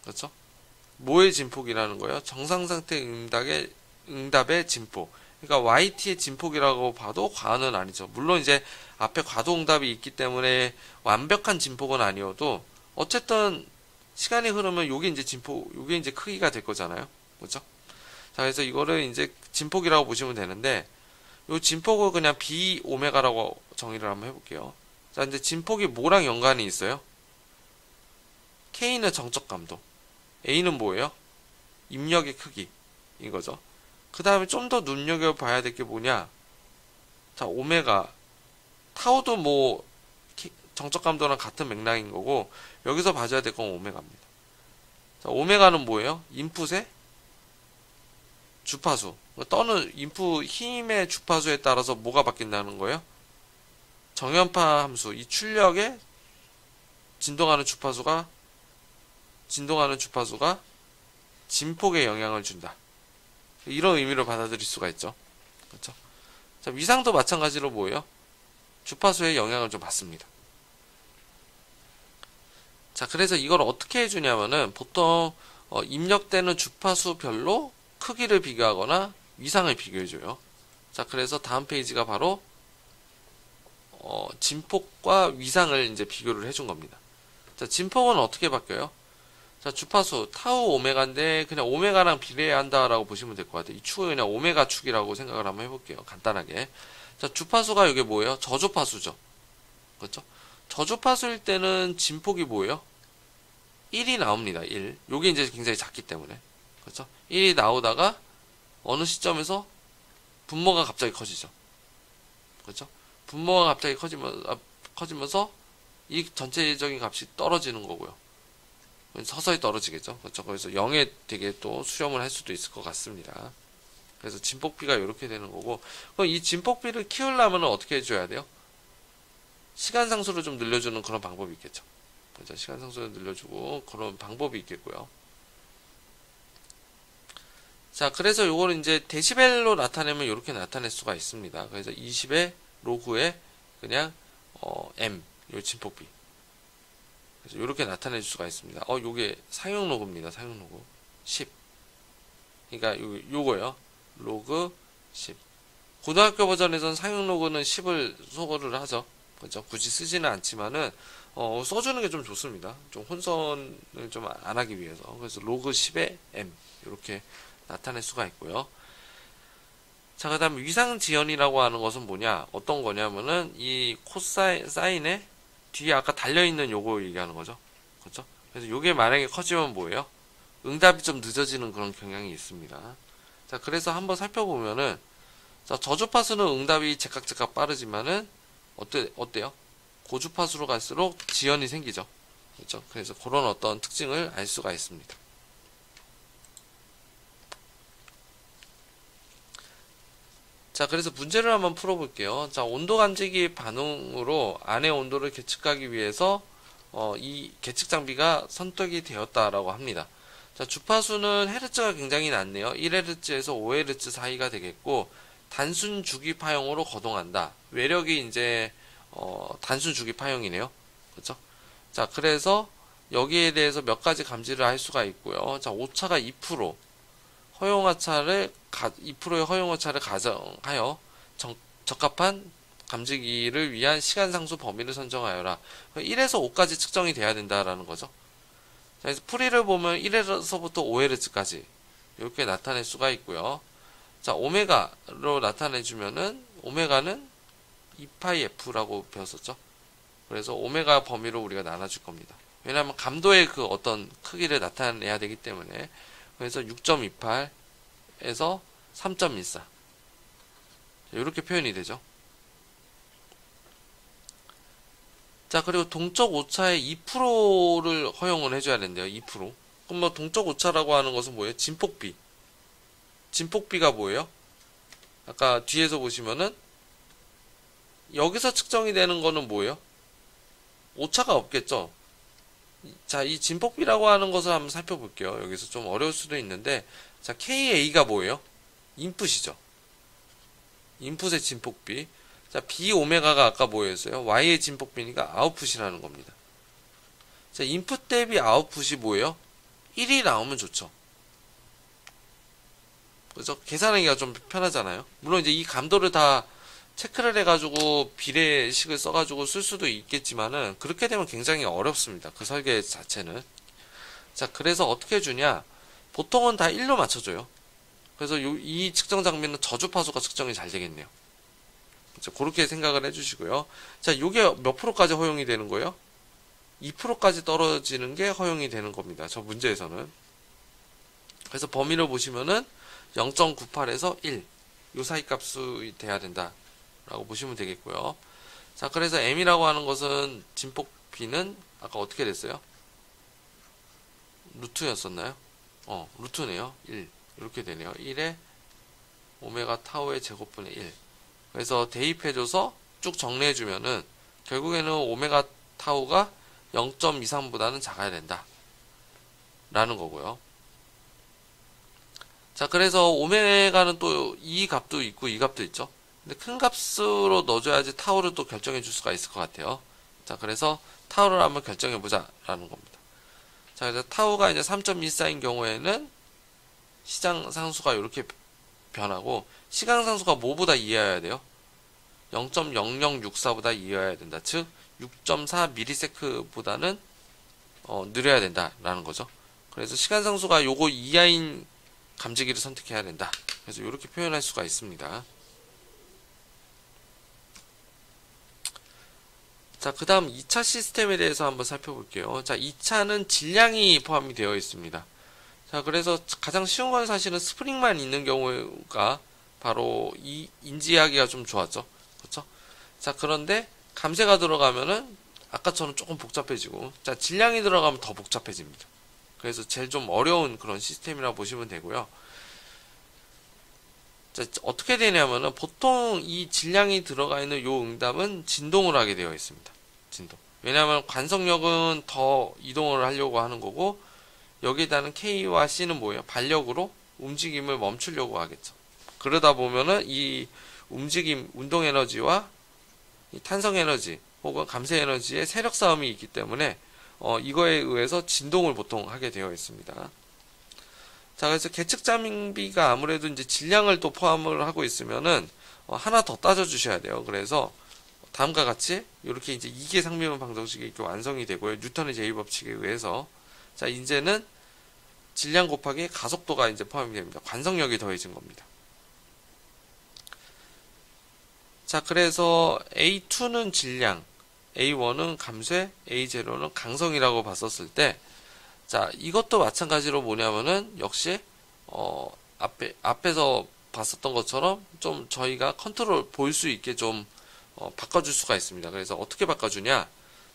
그렇죠? 뭐의 진폭이라는 거예요? 정상상태 응답의 진폭. 그러니까 YT의 진폭이라고 봐도 과언은 아니죠. 물론 이제 앞에 과도응답이 있기 때문에 완벽한 진폭은 아니어도 어쨌든 시간이 흐르면 요게 이제 진폭, 요게 이제 크기가 될 거잖아요. 그렇죠? 자, 그래서 이거를 이제 진폭이라고 보시면 되는데 요 진폭을 그냥 B 오메가라고 정의를 한번 해볼게요. 자, 이제 진폭이 뭐랑 연관이 있어요? K는 정적 감도. A는 뭐예요? 입력의 크기인 거죠. 그 다음에 좀 더 눈여겨봐야 될 게 뭐냐? 자, 오메가. 타우도 뭐, 정적 감도랑 같은 맥락인 거고, 여기서 봐줘야 될 건 오메가입니다. 자, 오메가는 뭐예요? 인풋의 주파수. 떠는 인풋 힘의 주파수에 따라서 뭐가 바뀐다는 거예요? 정연파 함수. 이 출력에 진동하는 주파수가 진폭에 영향을 준다. 이런 의미로 받아들일 수가 있죠. 그렇죠? 자, 위상도 마찬가지로 뭐예요? 주파수에 영향을 좀 받습니다. 자, 그래서 이걸 어떻게 해주냐면은 보통 입력되는 주파수별로 크기를 비교하거나 위상을 비교해줘요. 자, 그래서 다음 페이지가 바로 진폭과 위상을 이제 비교를 해준 겁니다. 자, 진폭은 어떻게 바뀌어요? 자, 주파수 타우 오메가인데 그냥 오메가랑 비례한다라고 보시면 될 것 같아요. 이 축을 그냥 오메가 축이라고 생각을 한번 해볼게요. 간단하게. 자, 주파수가 이게 뭐예요? 저주파수죠. 그렇죠? 저주파수일 때는 진폭이 뭐예요? 1이 나옵니다. 1. 요게 이제 굉장히 작기 때문에. 그렇죠? 1이 나오다가 어느 시점에서 분모가 갑자기 커지죠. 그렇죠? 분모가 갑자기 커지면서 이 전체적인 값이 떨어지는 거고요. 서서히 떨어지겠죠. 그렇죠. 그래서 0에 되게 또 수렴을 할 수도 있을 것 같습니다. 그래서 진폭비가 이렇게 되는 거고, 그럼 이 진폭비를 키우려면 어떻게 해줘야 돼요? 시간 상수를 좀 늘려주는 그런 방법이 있겠죠. 그렇죠. 시간 상수를 늘려주고 그런 방법이 있겠고요. 자, 그래서 요거는 이제 데시벨로 나타내면 이렇게 나타낼 수가 있습니다. 그래서 20의 로그에 그냥 M 요 진폭비. 그래서 이렇게 나타낼 수가 있습니다. 요게 사용 로그입니다. 사용 로그 10. 그러니까 요거요. 로그 10. 고등학교 버전에서는 사용 로그는 10을 소거를 하죠. 그렇죠? 굳이 쓰지는 않지만은 써주는 게 좀 좋습니다. 좀 혼선을 좀 안 하기 위해서. 그래서 로그 10의 M 이렇게 나타낼 수가 있고요. 자, 그 다음에 위상지연이라고 하는 것은 뭐냐? 어떤 거냐면은, 이 코사인에 뒤에 아까 달려있는 요거 얘기하는 거죠. 그렇죠? 그래서 요게 만약에 커지면 뭐예요? 응답이 좀 늦어지는 그런 경향이 있습니다. 자, 그래서 한번 살펴보면은, 자, 저주파수는 응답이 제각제각 빠르지만은, 어때요? 고주파수로 갈수록 지연이 생기죠. 그렇죠? 그래서 그런 어떤 특징을 알 수가 있습니다. 자, 그래서 문제를 한번 풀어볼게요. 자, 온도 감지기 반응으로 안의 온도를 계측하기 위해서 이 계측 장비가 선택이 되었다라고 합니다. 자, 주파수는 헤르츠가 굉장히 낮네요. 1헤르츠에서 5헤르츠 사이가 되겠고, 단순 주기 파형으로 거동한다. 외력이 이제 단순 주기 파형이네요. 그렇죠? 자, 그래서 여기에 대해서 몇 가지 감지를 할 수가 있고요. 자, 오차가 2%, 허용오차를 2%의 허용오차를 가정하여 적합한 감지기를 위한 시간 상수 범위를 선정하여라. 1에서 5까지 측정이 돼야 된다라는 거죠. 자, 그래서 풀이를 보면 1에서부터 5Hz까지 이렇게 나타낼 수가 있고요. 자, 오메가로 나타내주면은 오메가는 2파이F라고 배웠었죠. 그래서 오메가 범위로 우리가 나눠줄 겁니다. 왜냐하면 감도의 그 어떤 크기를 나타내야 되기 때문에. 그래서 6.28에서 3.14 이렇게 표현이 되죠. 자, 그리고 동적 오차의 2%를 허용을 해줘야 된대요. 2%. 그럼 뭐 동적 오차라고 하는 것은 뭐예요? 진폭비. 진폭비가 뭐예요? 아까 뒤에서 보시면은 여기서 측정이 되는 거는 뭐예요? 오차가 없겠죠. 자, 이 진폭비라고 하는 것을 한번 살펴볼게요. 여기서 좀 어려울 수도 있는데, 자, KA가 뭐예요? 인풋이죠. 인풋의 진폭비. 자, B 오메가가 아까 뭐였어요? Y의 진폭비니까 아웃풋이라는 겁니다. 자, 인풋 대비 아웃풋이 뭐예요? 1이 나오면 좋죠. 그래서 계산하기가 좀 편하잖아요. 물론 이제 이 감도를 다 체크를 해가지고 비례식을 써가지고 쓸 수도 있겠지만은 그렇게 되면 굉장히 어렵습니다. 그 설계 자체는. 자, 그래서 어떻게 해주냐? 보통은 다 1로 맞춰줘요. 그래서 이 측정 장비는 저주파수가 측정이 잘 되겠네요. 그렇죠? 그렇게 생각을 해주시고요. 자, 요게 몇 프로까지 허용이 되는 거예요? 2%까지 떨어지는 게 허용이 되는 겁니다. 저 문제에서는. 그래서 범위를 보시면은 0.98에서 1. 요 사이 값이 돼야 된다. 라고 보시면 되겠고요. 자, 그래서 M이라고 하는 것은 진폭비는 아까 어떻게 됐어요? 루트였었나요? 루트네요. 1. 이렇게 되네요. 1에 오메가 타우의 제곱분의 1. 그래서 대입해줘서 쭉 정리해주면은 결국에는 오메가 타우가 0.23보다는 작아야 된다. 라는 거고요. 자, 그래서 오메가는 또 이 값도 있고 이 값도 있죠. 근데 큰 값으로 넣어줘야지 타우를 또 결정해 줄 수가 있을 것 같아요. 자, 그래서 타우를 한번 결정해 보자라는 겁니다. 자, 그래서 타우가 이제 3.14인 경우에는 시장 상수가 이렇게 변하고, 시간 상수가 뭐보다 이하여야 돼요? 0.0064보다 이하여야 된다. 즉 6.4ms보다는 느려야 된다라는 거죠. 그래서 시간 상수가 요거 이하인 감지기를 선택해야 된다. 그래서 이렇게 표현할 수가 있습니다. 자, 그 다음 2차 시스템에 대해서 한번 살펴볼게요. 자, 2차는 질량이 포함이 되어 있습니다. 자, 그래서 가장 쉬운 건 사실은 스프링만 있는 경우가 바로 인지하기가 좀 좋았죠. 그렇죠? 자, 그런데 감쇄가 들어가면은 아까처럼 조금 복잡해지고, 자, 질량이 들어가면 더 복잡해집니다. 그래서 제일 좀 어려운 그런 시스템이라고 보시면 되고요. 자, 어떻게 되냐면은 보통 이 질량이 들어가 있는 요 응답은 진동을 하게 되어 있습니다. 진동. 왜냐하면 관성력은 더 이동을 하려고 하는 거고, 여기에다는 K와 C는 뭐예요? 반력으로 움직임을 멈추려고 하겠죠. 그러다 보면은 이 움직임, 운동 에너지와 이 탄성 에너지 혹은 감쇄 에너지의 세력 싸움이 있기 때문에 이거에 의해서 진동을 보통 하게 되어 있습니다. 자, 그래서 계측 장비가 아무래도 이제 질량을 또 포함을 하고 있으면은 하나 더 따져 주셔야 돼요. 그래서 다음과 같이 이렇게 이제 이계 상미분 방정식이 이렇게 완성이 되고요. 뉴턴의 제2법칙에 의해서, 자, 이제는 질량 곱하기 가속도가 이제 포함이 됩니다. 관성력이 더해진 겁니다. 자, 그래서 A2는 질량, A1은 감쇄, A0는 강성이라고 봤었을 때, 자, 이것도 마찬가지로 뭐냐면은, 역시, 앞에서 봤었던 것처럼 좀 저희가 컨트롤 볼 수 있게 좀, 바꿔줄 수가 있습니다. 그래서 어떻게 바꿔주냐?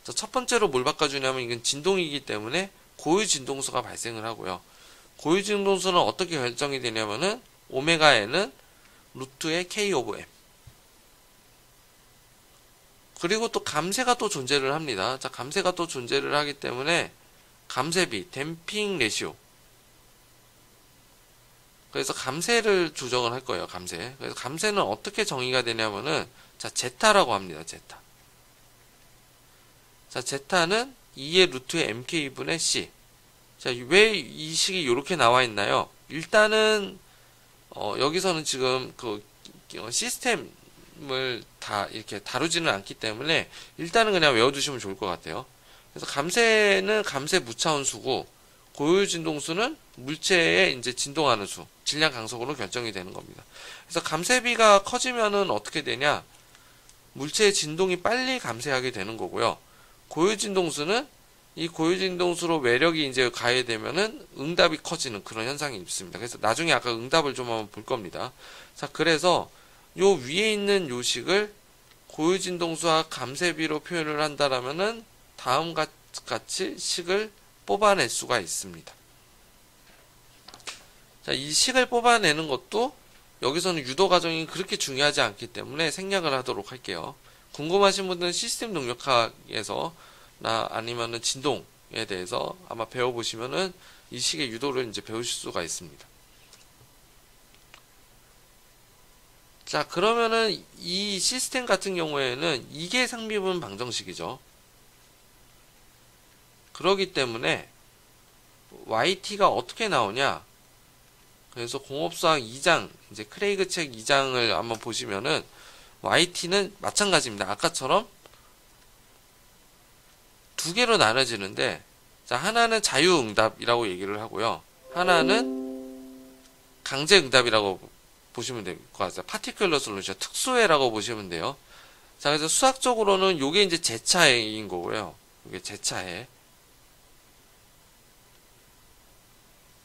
자, 첫 번째로 뭘 바꿔주냐면, 이건 진동이기 때문에 고유 진동수가 발생을 하고요. 고유 진동수는 어떻게 결정이 되냐면은, 오메가 n은 루트의 K 오브 M. 그리고 또 감쇄가 또 존재를 합니다. 자, 감쇄가 또 존재를 하기 때문에 감쇄비, 댐핑 레시오. 그래서 감쇄를 조정을 할 거예요, 감쇄. 그래서 감쇄는 어떻게 정의가 되냐면은, 자, 제타라고 합니다, 제타. 자, 제타는 2의 루트의 mk분의 c. 자, 왜 이 식이 이렇게 나와 있나요? 일단은, 여기서는 지금 시스템을 다 이렇게 다루지는 않기 때문에 일단은 그냥 외워두시면 좋을 것 같아요. 그래서 감쇄는 감쇄 무차원수고 고유 진동수는 물체의 이제 진동하는 수, 질량 강속으로 결정이 되는 겁니다. 그래서 감쇄비가 커지면은 어떻게 되냐? 물체의 진동이 빨리 감쇄하게 되는 거고요. 고유 진동수는 이 고유 진동수로 외력이 이제 가해되면은 응답이 커지는 그런 현상이 있습니다. 그래서 나중에 아까 응답을 좀 한번 볼 겁니다. 자, 그래서 요 위에 있는 요식을 고유 진동수와 감쇄비로 표현을 한다라면은 다음과 같이 식을 뽑아낼 수가 있습니다. 자, 이 식을 뽑아내는 것도 여기서는 유도 과정이 그렇게 중요하지 않기 때문에 생략을 하도록 할게요. 궁금하신 분들은 시스템 능력학에서 아니면은 진동에 대해서 아마 배워보시면은 이 식의 유도를 이제 배우실 수가 있습니다. 자, 그러면은 이 시스템 같은 경우에는 이게 상비분 방정식이죠. 그러기 때문에 YT가 어떻게 나오냐? 그래서 공업수학 2장, 이제 크레이그 책 2장을 한번 보시면은 YT는 마찬가지입니다. 아까처럼 두 개로 나눠지는데, 자, 하나는 자유응답이라고 얘기를 하고요. 하나는 강제응답이라고 보시면 될 것 같아요. 파티큘러 솔루션, 특수해라고 보시면 돼요. 자, 그래서 수학적으로는 요게 이제 제차해인 거고요. 요게 제차해.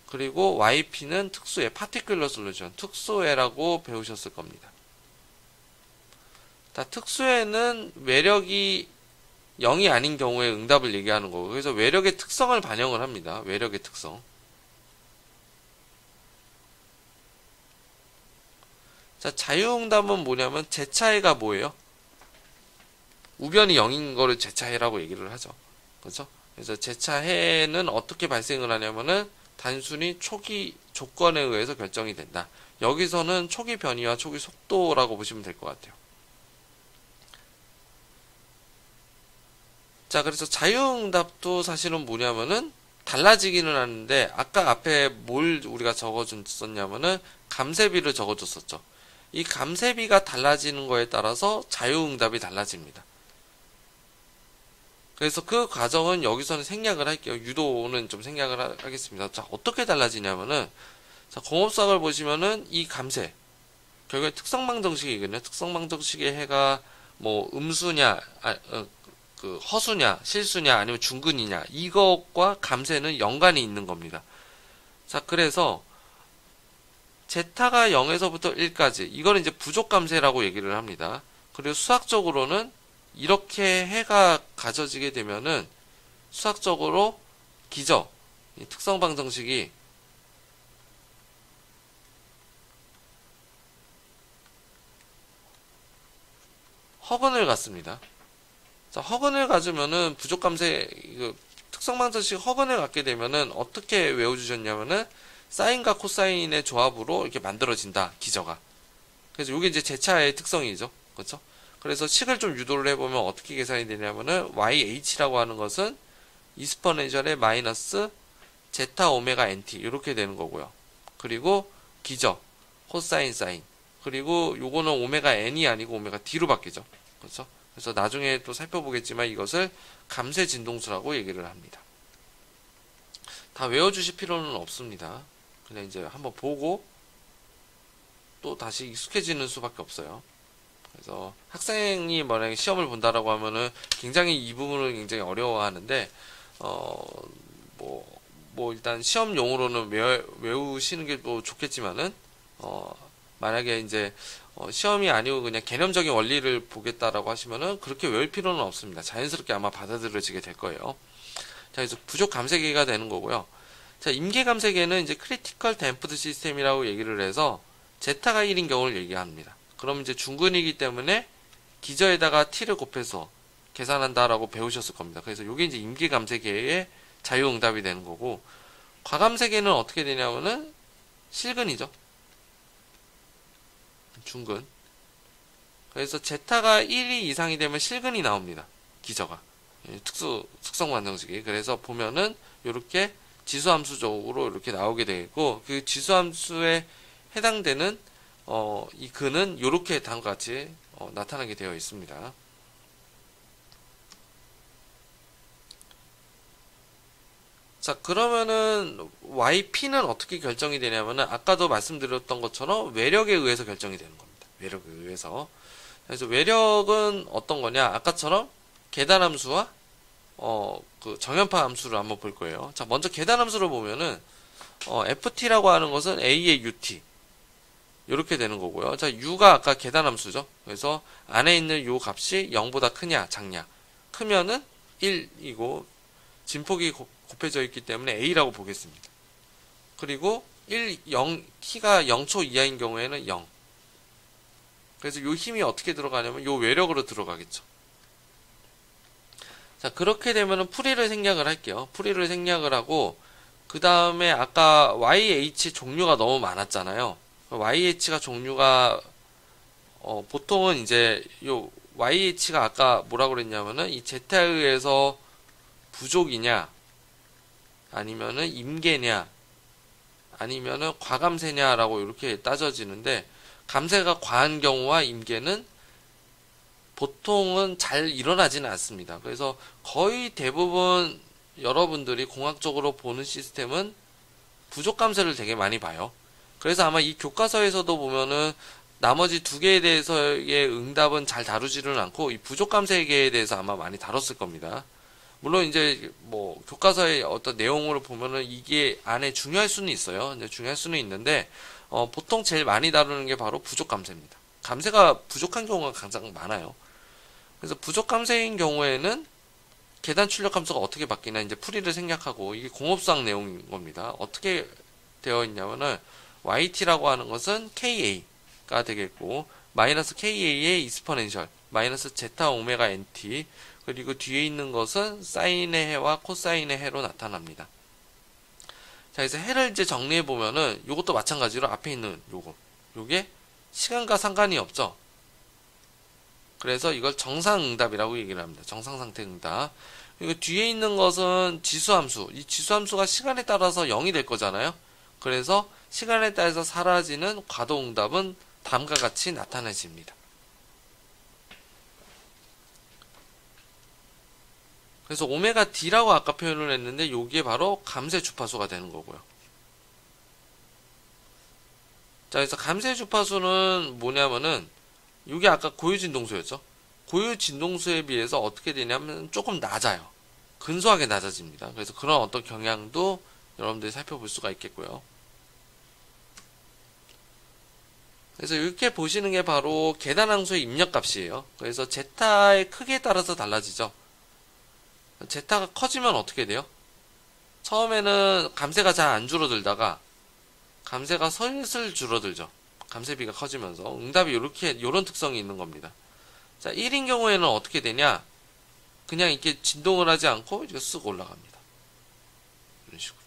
그리고 YP는 특수해, 파티큘러 솔루션, 특수해라고 배우셨을 겁니다. 자, 특수해는 외력이 0이 아닌 경우에 응답을 얘기하는 거고, 그래서 외력의 특성을 반영을 합니다. 외력의 특성. 자, 자유응답은 뭐냐면 제차해가 뭐예요? 우변이 0인 거를 제차해라고 얘기를 하죠. 그렇죠? 그래서 제차해는 어떻게 발생을 하냐면은 단순히 초기 조건에 의해서 결정이 된다. 여기서는 초기 변이와 초기 속도라고 보시면 될 것 같아요. 자, 그래서 자유응답도 사실은 뭐냐면은 달라지기는 하는데, 아까 앞에 뭘 우리가 적어줬었냐면은 감쇄비를 적어줬었죠. 이 감쇄비가 달라지는 거에 따라서 자유응답이 달라집니다. 그래서 그 과정은 여기서는 생략을 할게요. 유도는 좀 생략을 하겠습니다. 자, 어떻게 달라지냐면은, 자, 공업수학을 보시면은 이 감쇄, 결국에 특성방정식이거든요. 특성방정식의 해가 뭐 음수냐, 허수냐, 실수냐, 아니면 중근이냐, 이것과 감쇄는 연관이 있는 겁니다. 자, 그래서 제타가 0에서부터 1까지, 이거는 이제 부족감쇄라고 얘기를 합니다. 그리고 수학적으로는 이렇게 해가 가져지게 되면은 수학적으로 기저, 이 특성방정식이 허근을 갖습니다. 자, 허근을 가지면은 부족감쇄, 특성방정식 허근을 갖게 되면은 어떻게 외워주셨냐면은 사인과 코사인의 조합으로 이렇게 만들어진다, 기저가. 그래서 이게 이제 제차의 특성이죠. 그렇죠? 그래서 식을 좀 유도를 해보면 어떻게 계산이 되냐면은 YH라고 하는 것은 이스퍼넨셜의 마이너스 제타 오메가 NT 이렇게 되는 거고요. 그리고 기저, 코사인 사인. 그리고 요거는 오메가 N이 아니고 오메가 D로 바뀌죠. 그렇죠? 그래서 나중에 또 살펴보겠지만 이것을 감쇄 진동수라고 얘기를 합니다. 다 외워주실 필요는 없습니다. 그냥 이제 한번 보고 또 다시 익숙해지는 수밖에 없어요. 그래서 학생이 만약에 시험을 본다라고 하면은 굉장히 이 부분을 굉장히 어려워하는데, 일단 시험용으로는 외우시는 게 또 좋겠지만은, 어, 만약에 이제, 시험이 아니고 그냥 개념적인 원리를 보겠다라고 하시면은 그렇게 외울 필요는 없습니다. 자연스럽게 아마 받아들여지게 될 거예요. 자, 그래서 부족 감색계가 되는 거고요. 자, 임계 감색에는 이제 크리티컬 댐프드 시스템이라고 얘기를 해서 제타가 1인 경우를 얘기합니다. 그럼 이제 중근이기 때문에 기저에다가 t를 곱해서 계산한다라고 배우셨을 겁니다. 그래서 이게 이제 임계 감색계의 자유응답이 되는 거고, 과감색계는 어떻게 되냐면은 실근이죠. 중근. 그래서 제타가 1이 이상이 되면 실근이 나옵니다. 기저가. 특성 반정식이. 그래서 보면은 이렇게 지수함수적으로 이렇게 나오게 되겠고, 그 지수함수에 해당되는 이 근은 이렇게 다음과 같이 나타나게 되어 있습니다. 자, 그러면은 yp는 어떻게 결정이 되냐면은 아까도 말씀드렸던 것처럼 외력에 의해서 결정이 되는 겁니다. 외력에 의해서. 그래서 외력은 어떤 거냐? 아까처럼 계단함수와 그 정연파 함수를 한번 볼 거예요. 자, 먼저 계단함수를 보면은 ft라고 하는 것은 a의 ut 이렇게 되는 거고요. 자, u가 아까 계단함수죠. 그래서 안에 있는 요 값이 0보다 크냐 작냐. 크면은 1이고 진폭이 곱해져 있기 때문에 a라고 보겠습니다. 그리고 t가 0초 이하인 경우에는 0. 그래서 요 힘이 어떻게 들어가냐면 요 외력으로 들어가겠죠. 자, 그렇게 되면은 풀이를 생략을 할게요. 풀이를 생략을 하고, 그 다음에 아까 YH 종류가 너무 많았잖아요. YH가 종류가, 보통은 이제, 요 YH가 아까 뭐라고 그랬냐면은, 이 Z에 의해서 부족이냐, 아니면은 임계냐, 아니면은 과감세냐라고 이렇게 따져지는데, 감세가 과한 경우와 임계는 보통은 잘 일어나지는 않습니다. 그래서 거의 대부분 여러분들이 공학적으로 보는 시스템은 부족 감세를 되게 많이 봐요. 그래서 아마 이 교과서에서도 보면은 나머지 두 개에 대해서의 응답은 잘 다루지는 않고 이 부족 감세에 대해서 아마 많이 다뤘을 겁니다. 물론 이제 뭐 교과서의 어떤 내용으로 보면은 이게 안에 중요할 수는 있어요. 중요할 수는 있는데 보통 제일 많이 다루는 게 바로 부족 감세입니다. 감세가 부족한 경우가 가장 많아요. 그래서 부족 감세인 경우에는 계단 출력 함수가 어떻게 바뀌나 이제 풀이를 생략하고 이게 공업상 내용인 겁니다. 어떻게 되어 있냐면은 yt라고 하는 것은 ka가 되겠고 마이너스 ka의 이스퍼넨셜 마이너스 제타 오메가 nt 그리고 뒤에 있는 것은 사인의 해와 코사인의 해로 나타납니다. 자, 그래서 해를 이제 정리해 보면은 이것도 마찬가지로 앞에 있는 요게 시간과 상관이 없죠. 그래서 이걸 정상응답이라고 얘기를 합니다. 정상상태응답. 그리고 뒤에 있는 것은 지수함수. 이 지수함수가 시간에 따라서 0이 될 거잖아요. 그래서 시간에 따라서 사라지는 과도응답은 다음과 같이 나타내집니다. 그래서 오메가 D라고 아까 표현을 했는데 여기에 바로 감세 주파수가 되는 거고요. 자, 그래서 감세 주파수는 뭐냐면은 이게 아까 고유진동수였죠. 고유진동수에 비해서 어떻게 되냐면 조금 낮아요. 근소하게 낮아집니다. 그래서 그런 어떤 경향도 여러분들이 살펴볼 수가 있겠고요. 그래서 이렇게 보시는 게 바로 계단함수의 입력값이에요. 그래서 제타의 크기에 따라서 달라지죠. 제타가 커지면 어떻게 돼요? 처음에는 감세가 잘 안 줄어들다가 감세가 슬슬 줄어들죠. 감세비가 커지면서 응답이 요런 특성이 있는 겁니다. 자, 1인 경우에는 어떻게 되냐? 그냥 이렇게 진동을 하지 않고 이렇게 쓱 올라갑니다. 이런 식으로.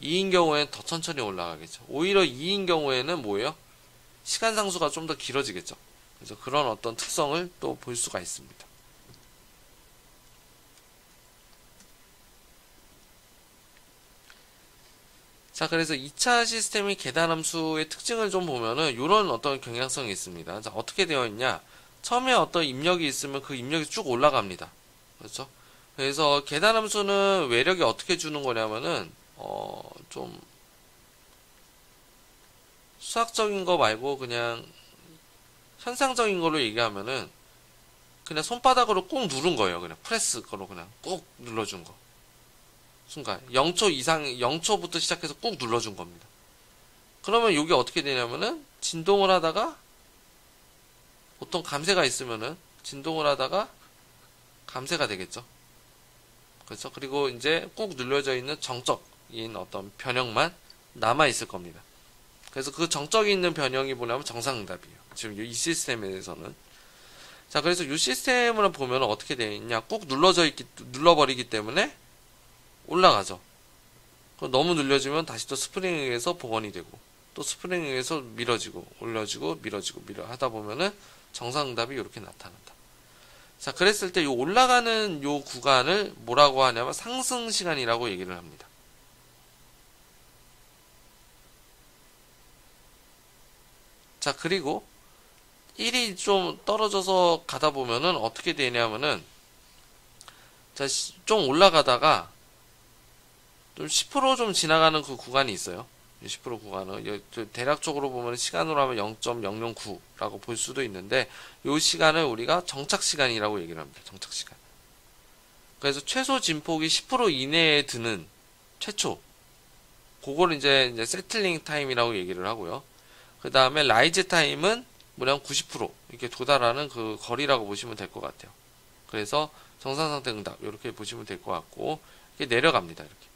2인 경우에는 더 천천히 올라가겠죠. 오히려 2인 경우에는 뭐예요? 시간 상수가 좀 더 길어지겠죠. 그래서 그런 어떤 특성을 또 볼 수가 있습니다. 자, 그래서 2차 시스템의 계단함수의 특징을 좀 보면은 이런 어떤 경향성이 있습니다. 자, 어떻게 되어 있냐? 처음에 어떤 입력이 있으면 그 입력이 쭉 올라갑니다. 그렇죠? 그래서 계단함수는 외력이 어떻게 주는 거냐면은 좀 수학적인 거 말고 그냥 현상적인 걸로 얘기하면은 그냥 손바닥으로 꾹 누른 거예요. 그냥 프레스 거로 그냥 꾹 눌러준 거. 순간 0초 이상 0초부터 시작해서 꾹 눌러준 겁니다. 그러면 이게 어떻게 되냐면은 진동을 하다가 보통 감쇄가 있으면은 진동을 하다가 감쇄가 되겠죠. 그렇죠. 그리고 이제 꾹 눌려져 있는 정적인 어떤 변형만 남아 있을 겁니다. 그래서 그 정적이 있는 변형이 뭐냐면 정상응답이에요. 지금 이 시스템에 대해서는. 자, 그래서 이 시스템을 보면 어떻게 되어 있냐. 꾹 눌러버리기 때문에 올라가죠. 너무 눌려지면 다시 또 스프링에 의해서 복원이 되고, 또 스프링에 의해서 밀어지고, 올려지고, 밀어지고, 하다 보면은 정상응답이 이렇게 나타난다. 자, 그랬을 때 이 올라가는 요 구간을 뭐라고 하냐면 상승시간이라고 얘기를 합니다. 자, 그리고 1이 좀 떨어져서 가다 보면은 어떻게 되냐면은, 자, 좀 올라가다가 좀 10% 지나가는 그 구간이 있어요. 10% 구간은 대략적으로 보면 시간으로 하면 0.009라고 볼 수도 있는데, 이 시간을 우리가 정착 시간이라고 얘기를 합니다. 정착 시간. 그래서 최소 진폭이 10% 이내에 드는 최초, 그걸 이제 세틀링 타임이라고 얘기를 하고요. 그 다음에 라이즈 타임은 무려 90% 이렇게 도달하는 그 거리라고 보시면 될 것 같아요. 그래서 정상 상태 응답 이렇게 보시면 될 것 같고, 이렇게 내려갑니다. 이렇게.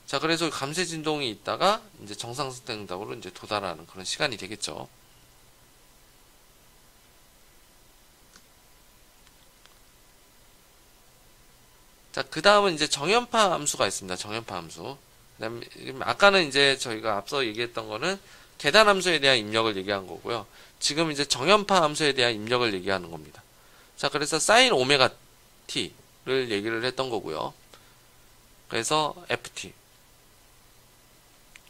자, 그래서 감쇄 진동이 있다가 이제 정상 상태 응답으로 이제 도달하는 그런 시간이 되겠죠. 자, 그 다음은 이제 정연파 함수가 있습니다. 정연파 함수. 그다음에 아까는 이제 저희가 앞서 얘기했던 거는 계단 함수에 대한 입력을 얘기한 거고요. 지금 이제 정연파 함수에 대한 입력을 얘기하는 겁니다. 자, 그래서 sin 오메가 t를 얘기를 했던 거고요. 그래서 ft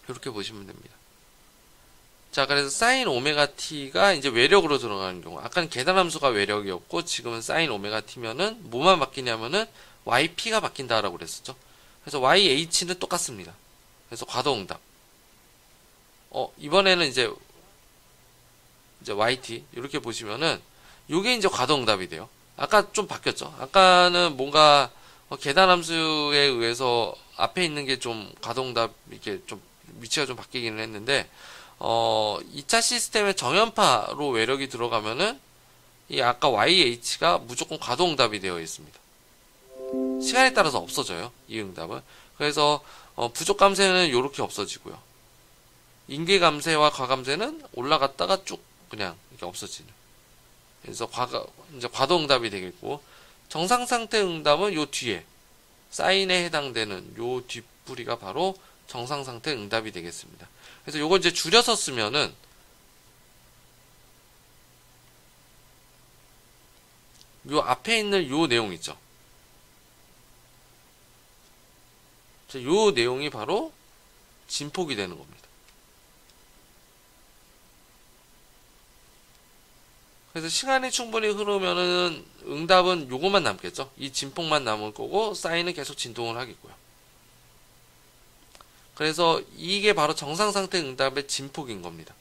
이렇게 보시면 됩니다. 자, 그래서 sin 오메가 t가 이제 외력으로 들어가는 경우, 아까는 계단 함수가 외력이었고 지금은 sin 오메가 t면은 뭐만 바뀌냐면은 yp가 바뀐다라고 그랬었죠. 그래서 yh는 똑같습니다. 그래서 과도응답. 이번에는 이제 yt 이렇게 보시면은 요게 이제 과도응답이 돼요. 아까 좀 바뀌었죠. 아까는 뭔가 계단 함수에 의해서 앞에 있는 게 좀 과도응답 이렇게 좀 위치가 좀 바뀌기는 했는데 2차 시스템의 정연파로 외력이 들어가면은 이 아까 yh가 무조건 과도응답이 되어 있습니다. 시간에 따라서 없어져요. 이 응답은. 그래서 부족 감쇄는 이렇게 없어지고요. 인계 감쇄와 과감쇄는 올라갔다가 쭉 그냥 이렇게 없어지는. 그래서 이제 과도 응답이 되겠고, 정상 상태 응답은 요 뒤에 사인에 해당되는 요 뒷부리가 바로 정상 상태 응답이 되겠습니다. 그래서 요걸 이제 줄여서 쓰면은 요 앞에 있는 요 내용 있죠. 요 내용이 바로 진폭이 되는 겁니다. 그래서 시간이 충분히 흐르면은 응답은 요것만 남겠죠. 이 진폭만 남을 거고 사인은 계속 진동을 하겠고요. 그래서 이게 바로 정상 상태 응답의 진폭인 겁니다.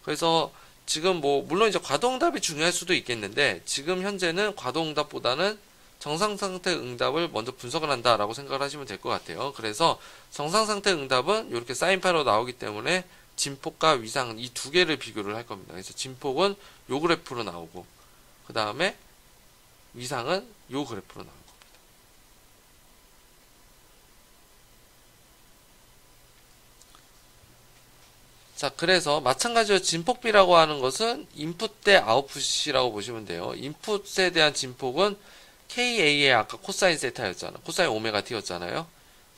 그래서 지금 물론 이제 과도응답이 중요할 수도 있겠는데 지금 현재는 과도응답보다는 정상상태 응답을 먼저 분석을 한다라고 생각을 하시면 될 것 같아요. 그래서 정상상태 응답은 이렇게 사인파로 나오기 때문에 진폭과 위상 이 두 개를 비교를 할 겁니다. 그래서 진폭은 요 그래프로 나오고 그 다음에 위상은 요 그래프로 나올 겁니다. 자, 그래서 마찬가지로 진폭비라고 하는 것은 인풋 대 아웃풋이라고 보시면 돼요. 인풋에 대한 진폭은 KA의 아까 코사인 세타였잖아. 코사인 오메가 T였잖아요.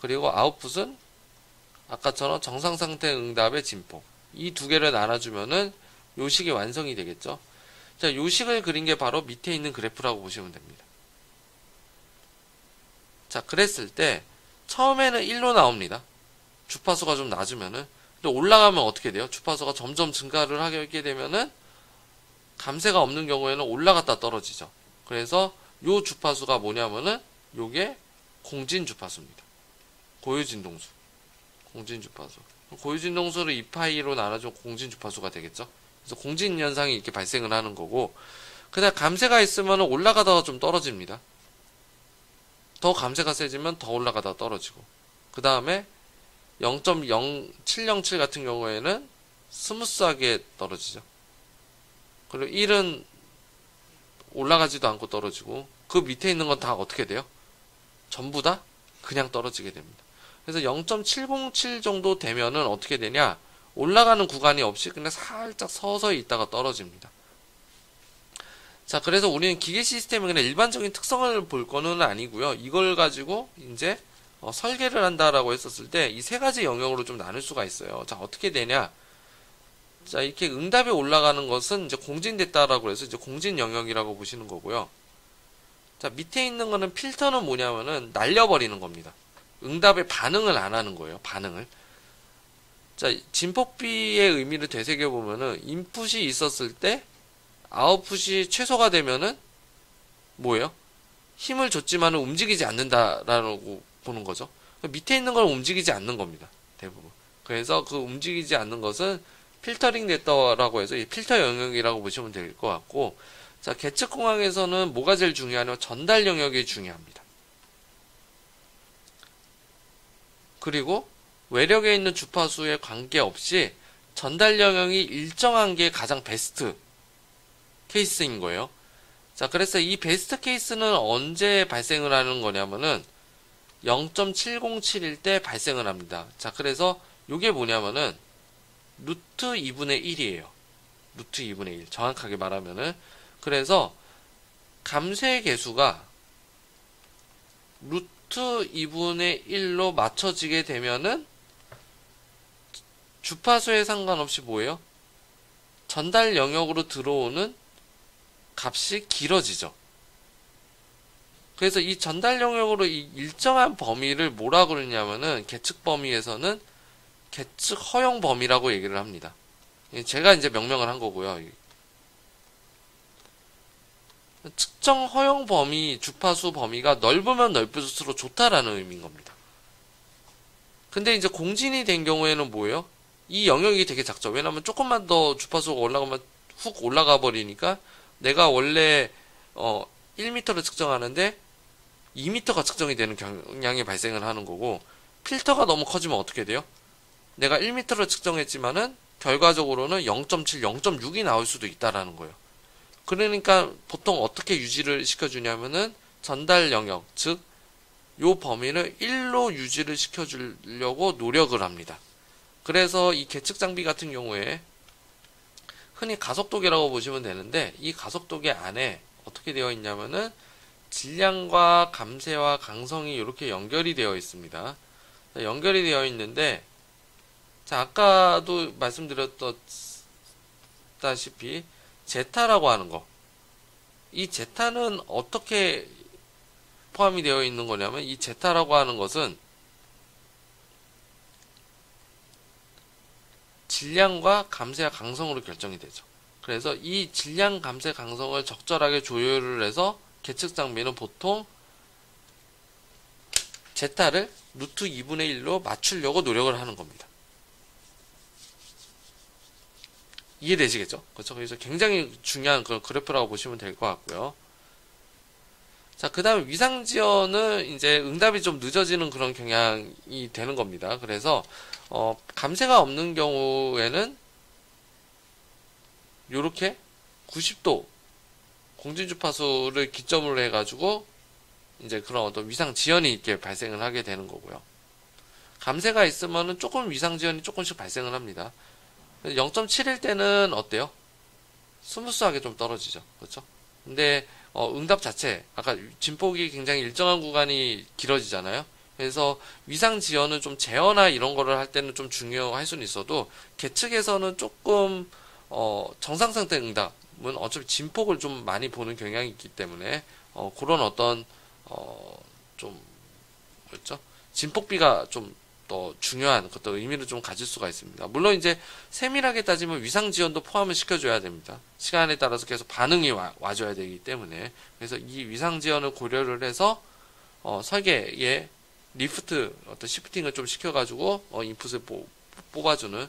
그리고 아웃풋은 아까처럼 정상상태 응답의 진폭. 이 두 개를 나눠주면은 요 식이 완성이 되겠죠. 자, 요 식을 그린 게 바로 밑에 있는 그래프라고 보시면 됩니다. 자, 그랬을 때 처음에는 1로 나옵니다. 주파수가 좀 낮으면은. 근데 올라가면 어떻게 돼요? 주파수가 점점 증가를 하게 되면은 감쇄가 없는 경우에는 올라갔다 떨어지죠. 그래서 요 주파수가 뭐냐면은 요게 공진 주파수입니다. 고유 진동수. 공진 주파수. 고유진동수를 2파이로 나눠준 공진 주파수가 되겠죠. 그래서 공진 현상이 이렇게 발생을 하는 거고, 그다음 감쇄가 있으면 올라가다가 좀 떨어집니다. 더 감쇄가 세지면 더 올라가다가 떨어지고, 그 다음에 0.0707 같은 경우에는 스무스하게 떨어지죠. 그리고 1은 올라가지도 않고 떨어지고, 그 밑에 있는 건 다 어떻게 돼요? 전부 다 그냥 떨어지게 됩니다. 그래서 0.707 정도 되면은 어떻게 되냐? 올라가는 구간이 없이 그냥 살짝 서서히 있다가 떨어집니다. 자, 그래서 우리는 기계 시스템의 그냥 일반적인 특성을 볼 거는 아니고요. 이걸 가지고 이제 설계를 한다라고 했었을 때 이 세 가지 영역으로 좀 나눌 수가 있어요. 자, 어떻게 되냐? 자, 이렇게 응답이 올라가는 것은 이제 공진됐다라고 해서 이제 공진 영역이라고 보시는 거고요. 자, 밑에 있는 거는 필터는 뭐냐면은 날려버리는 겁니다. 응답에 반응을 안 하는 거예요. 반응을. 자, 진폭비의 의미를 되새겨보면은 인풋이 있었을 때 아웃풋이 최소가 되면은 뭐예요? 힘을 줬지만은 움직이지 않는다라고 보는 거죠. 밑에 있는 건 움직이지 않는 겁니다. 대부분. 그래서 그 움직이지 않는 것은 필터링 됐다라고 해서 이 필터 영역이라고 보시면 될 것 같고, 자, 계측공학에서는 뭐가 제일 중요하냐면 전달 영역이 중요합니다. 그리고 외력에 있는 주파수에 관계없이 전달 영역이 일정한 게 가장 베스트 케이스인 거예요. 자, 그래서 이 베스트 케이스는 언제 발생을 하는 거냐면은 0.707일 때 발생을 합니다. 자, 그래서 이게 뭐냐면은 루트 2분의 1이에요. 루트 2분의 1. 정확하게 말하면은. 그래서 감쇄 계수가 루트 2분의 1로 맞춰지게 되면은 주파수에 상관없이 뭐예요? 전달 영역으로 들어오는 값이 길어지죠. 그래서 이 전달 영역으로 이 일정한 범위를 뭐라 그러냐면은 계측 범위에서는 계측 허용 범위라고 얘기를 합니다. 제가 이제 명명을 한 거고요. 측정 허용 범위, 주파수 범위가 넓으면 넓을수록 좋다라는 의미인 겁니다. 근데 이제 공진이 된 경우에는 뭐예요? 이 영역이 되게 작죠. 왜냐면 조금만 더 주파수가 올라가면 훅 올라가 버리니까 내가 원래 1m를 측정하는데 2m가 측정이 되는 경향이 발생을 하는 거고, 필터가 너무 커지면 어떻게 돼요? 내가 1m를 측정했지만은 결과적으로는 0.7, 0.6이 나올 수도 있다라는 거예요. 그러니까 보통 어떻게 유지를 시켜주냐면은 전달 영역, 즉 요 범위를 1로 유지를 시켜주려고 노력을 합니다. 그래서 이 계측 장비 같은 경우에 흔히 가속도계라고 보시면 되는데, 이 가속도계 안에 어떻게 되어 있냐면은 질량과 감쇄와 강성이 이렇게 연결이 되어 있습니다. 연결이 되어 있는데, 자, 아까도 말씀드렸다시피 제타라고 하는 거, 이 제타는 어떻게 포함이 되어 있는 거냐면, 이 제타라고 하는 것은 질량과 감쇄와 강성으로 결정이 되죠. 그래서 이 질량, 감쇄, 강성을 적절하게 조율을 해서 계측 장비는 보통 제타를 루트 2분의 1로 맞추려고 노력을 하는 겁니다. 이해되시겠죠? 그렇죠? 그래서 굉장히 중요한 그런 그래프라고 보시면 될 것 같고요. 자, 그 다음에 위상지연은 이제 응답이 좀 늦어지는 그런 경향이 되는 겁니다. 그래서 감쇄가 없는 경우에는 요렇게 90도 공진주파수를 기점으로 해가지고 이제 그런 어떤 위상지연이 이렇게 발생을 하게 되는 거고요. 감쇄가 있으면은 조금 위상지연이 조금씩 발생을 합니다. 0.7일 때는 어때요? 스무스하게 좀 떨어지죠. 그렇죠? 근데 응답 자체, 아까 진폭이 굉장히 일정한 구간이 길어지잖아요. 그래서 위상 지연은 좀 제어나 이런 거를 할 때는 좀 중요할 수는 있어도, 계측에서는 조금 정상 상태 응답은 어차피 진폭을 좀 많이 보는 경향이 있기 때문에 그런 어떤 좀 뭐였죠? 진폭비가 좀 더 중요한 어떤 의미를 좀 가질 수가 있습니다. 물론 이제 세밀하게 따지면 위상 지연도 포함을 시켜줘야 됩니다. 시간에 따라서 계속 반응이 와줘야 되기 때문에. 그래서 이 위상 지연을 고려를 해서 설계에 리프트 어떤 시프팅을 좀 시켜가지고 인풋을 뽑아주는,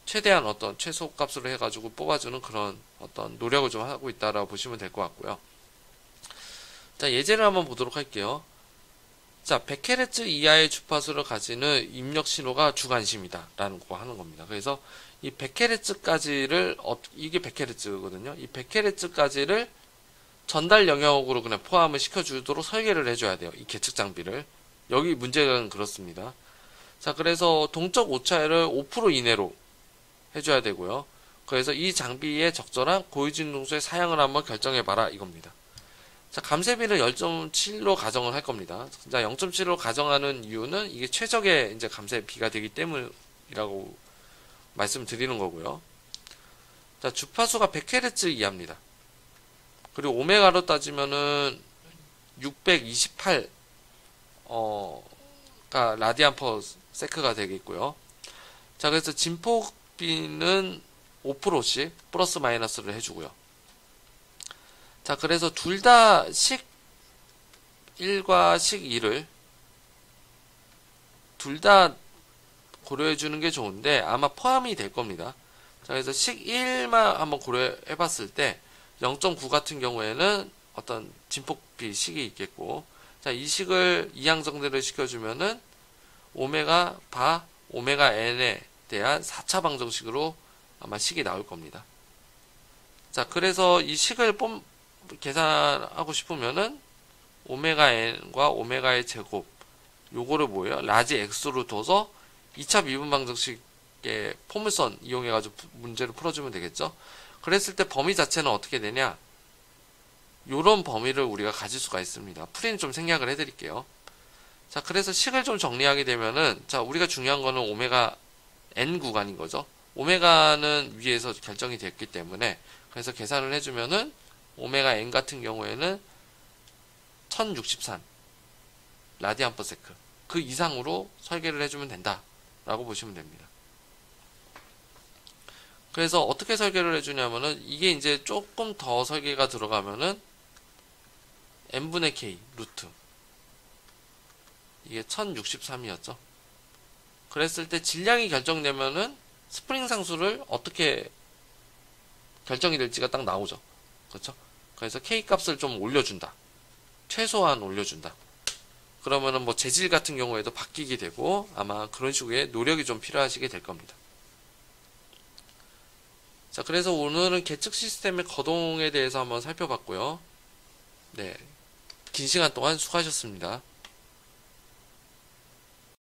최대한 어떤 최소값으로 해가지고 뽑아주는 그런 어떤 노력을 좀 하고 있다라고 보시면 될 것 같고요. 자, 예제를 한번 보도록 할게요. 자, 100Hz 이하의 주파수를 가지는 입력 신호가 주관심이다 라는 거 하는 겁니다. 그래서 이 100Hz까지를 이게 100Hz거든요. 이 100Hz까지를 전달 영역으로 그냥 포함을 시켜주도록 설계를 해줘야 돼요. 이 계측 장비를. 여기 문제는 그렇습니다. 자, 그래서 동적 오차를 5% 이내로 해줘야 되고요. 그래서 이 장비의 적절한 고유진동수의 사양을 한번 결정해봐라 이겁니다. 자, 감쇄비를 0.7로 가정을 할 겁니다. 자, 0.7로 가정하는 이유는 이게 최적의 이제 감쇄비가 되기 때문이라고 말씀드리는 거고요. 자, 주파수가 100Hz 이하입니다. 그리고 오메가로 따지면은 628, 가 라디안 퍼 세크가 되겠고요. 자, 그래서 진폭비는 5%씩 플러스 마이너스를 해주고요. 자, 그래서 둘 다 식 1과 식 2를 둘 다 고려해 주는 게 좋은데 아마 포함이 될 겁니다. 자, 그래서 식 1만 한번 고려해 봤을 때 0.9 같은 경우에는 어떤 진폭비 식이 있겠고, 자, 이 식을 이항정대를 시켜주면은 오메가 바 오메가 n에 대한 4차 방정식으로 아마 식이 나올 겁니다. 자, 그래서 이 식을 계산하고 싶으면은 오메가 n과 오메가의 제곱 요거를 뭐예요? 라지 x로 둬서 2차 미분 방정식의 포물선 이용해가지고 문제를 풀어주면 되겠죠? 그랬을 때 범위 자체는 어떻게 되냐? 요런 범위를 우리가 가질 수가 있습니다. 풀이는 좀 생략을 해드릴게요. 자, 그래서 식을 좀 정리하게 되면은, 자, 우리가 중요한 거는 오메가 n 구간인 거죠. 오메가는 위에서 결정이 됐기 때문에, 그래서 계산을 해주면은, 오메가 n 같은 경우에는 1063 라디안 퍼 세크 그 이상으로 설계를 해주면 된다 라고 보시면 됩니다. 그래서 어떻게 설계를 해주냐면은 이게 이제 조금 더 설계가 들어가면은 n분의 k 루트 이게 1063이었죠. 그랬을 때 질량이 결정되면은 스프링 상수를 어떻게 결정이 될지가 딱 나오죠. 그렇죠? 그래서 K 값을 좀 올려준다. 최소한 올려준다. 그러면은 뭐 재질 같은 경우에도 바뀌게 되고 아마 그런 식의 노력이 좀 필요하시게 될 겁니다. 자, 그래서 오늘은 계측 시스템의 거동에 대해서 한번 살펴봤고요. 네. 긴 시간 동안 수고하셨습니다.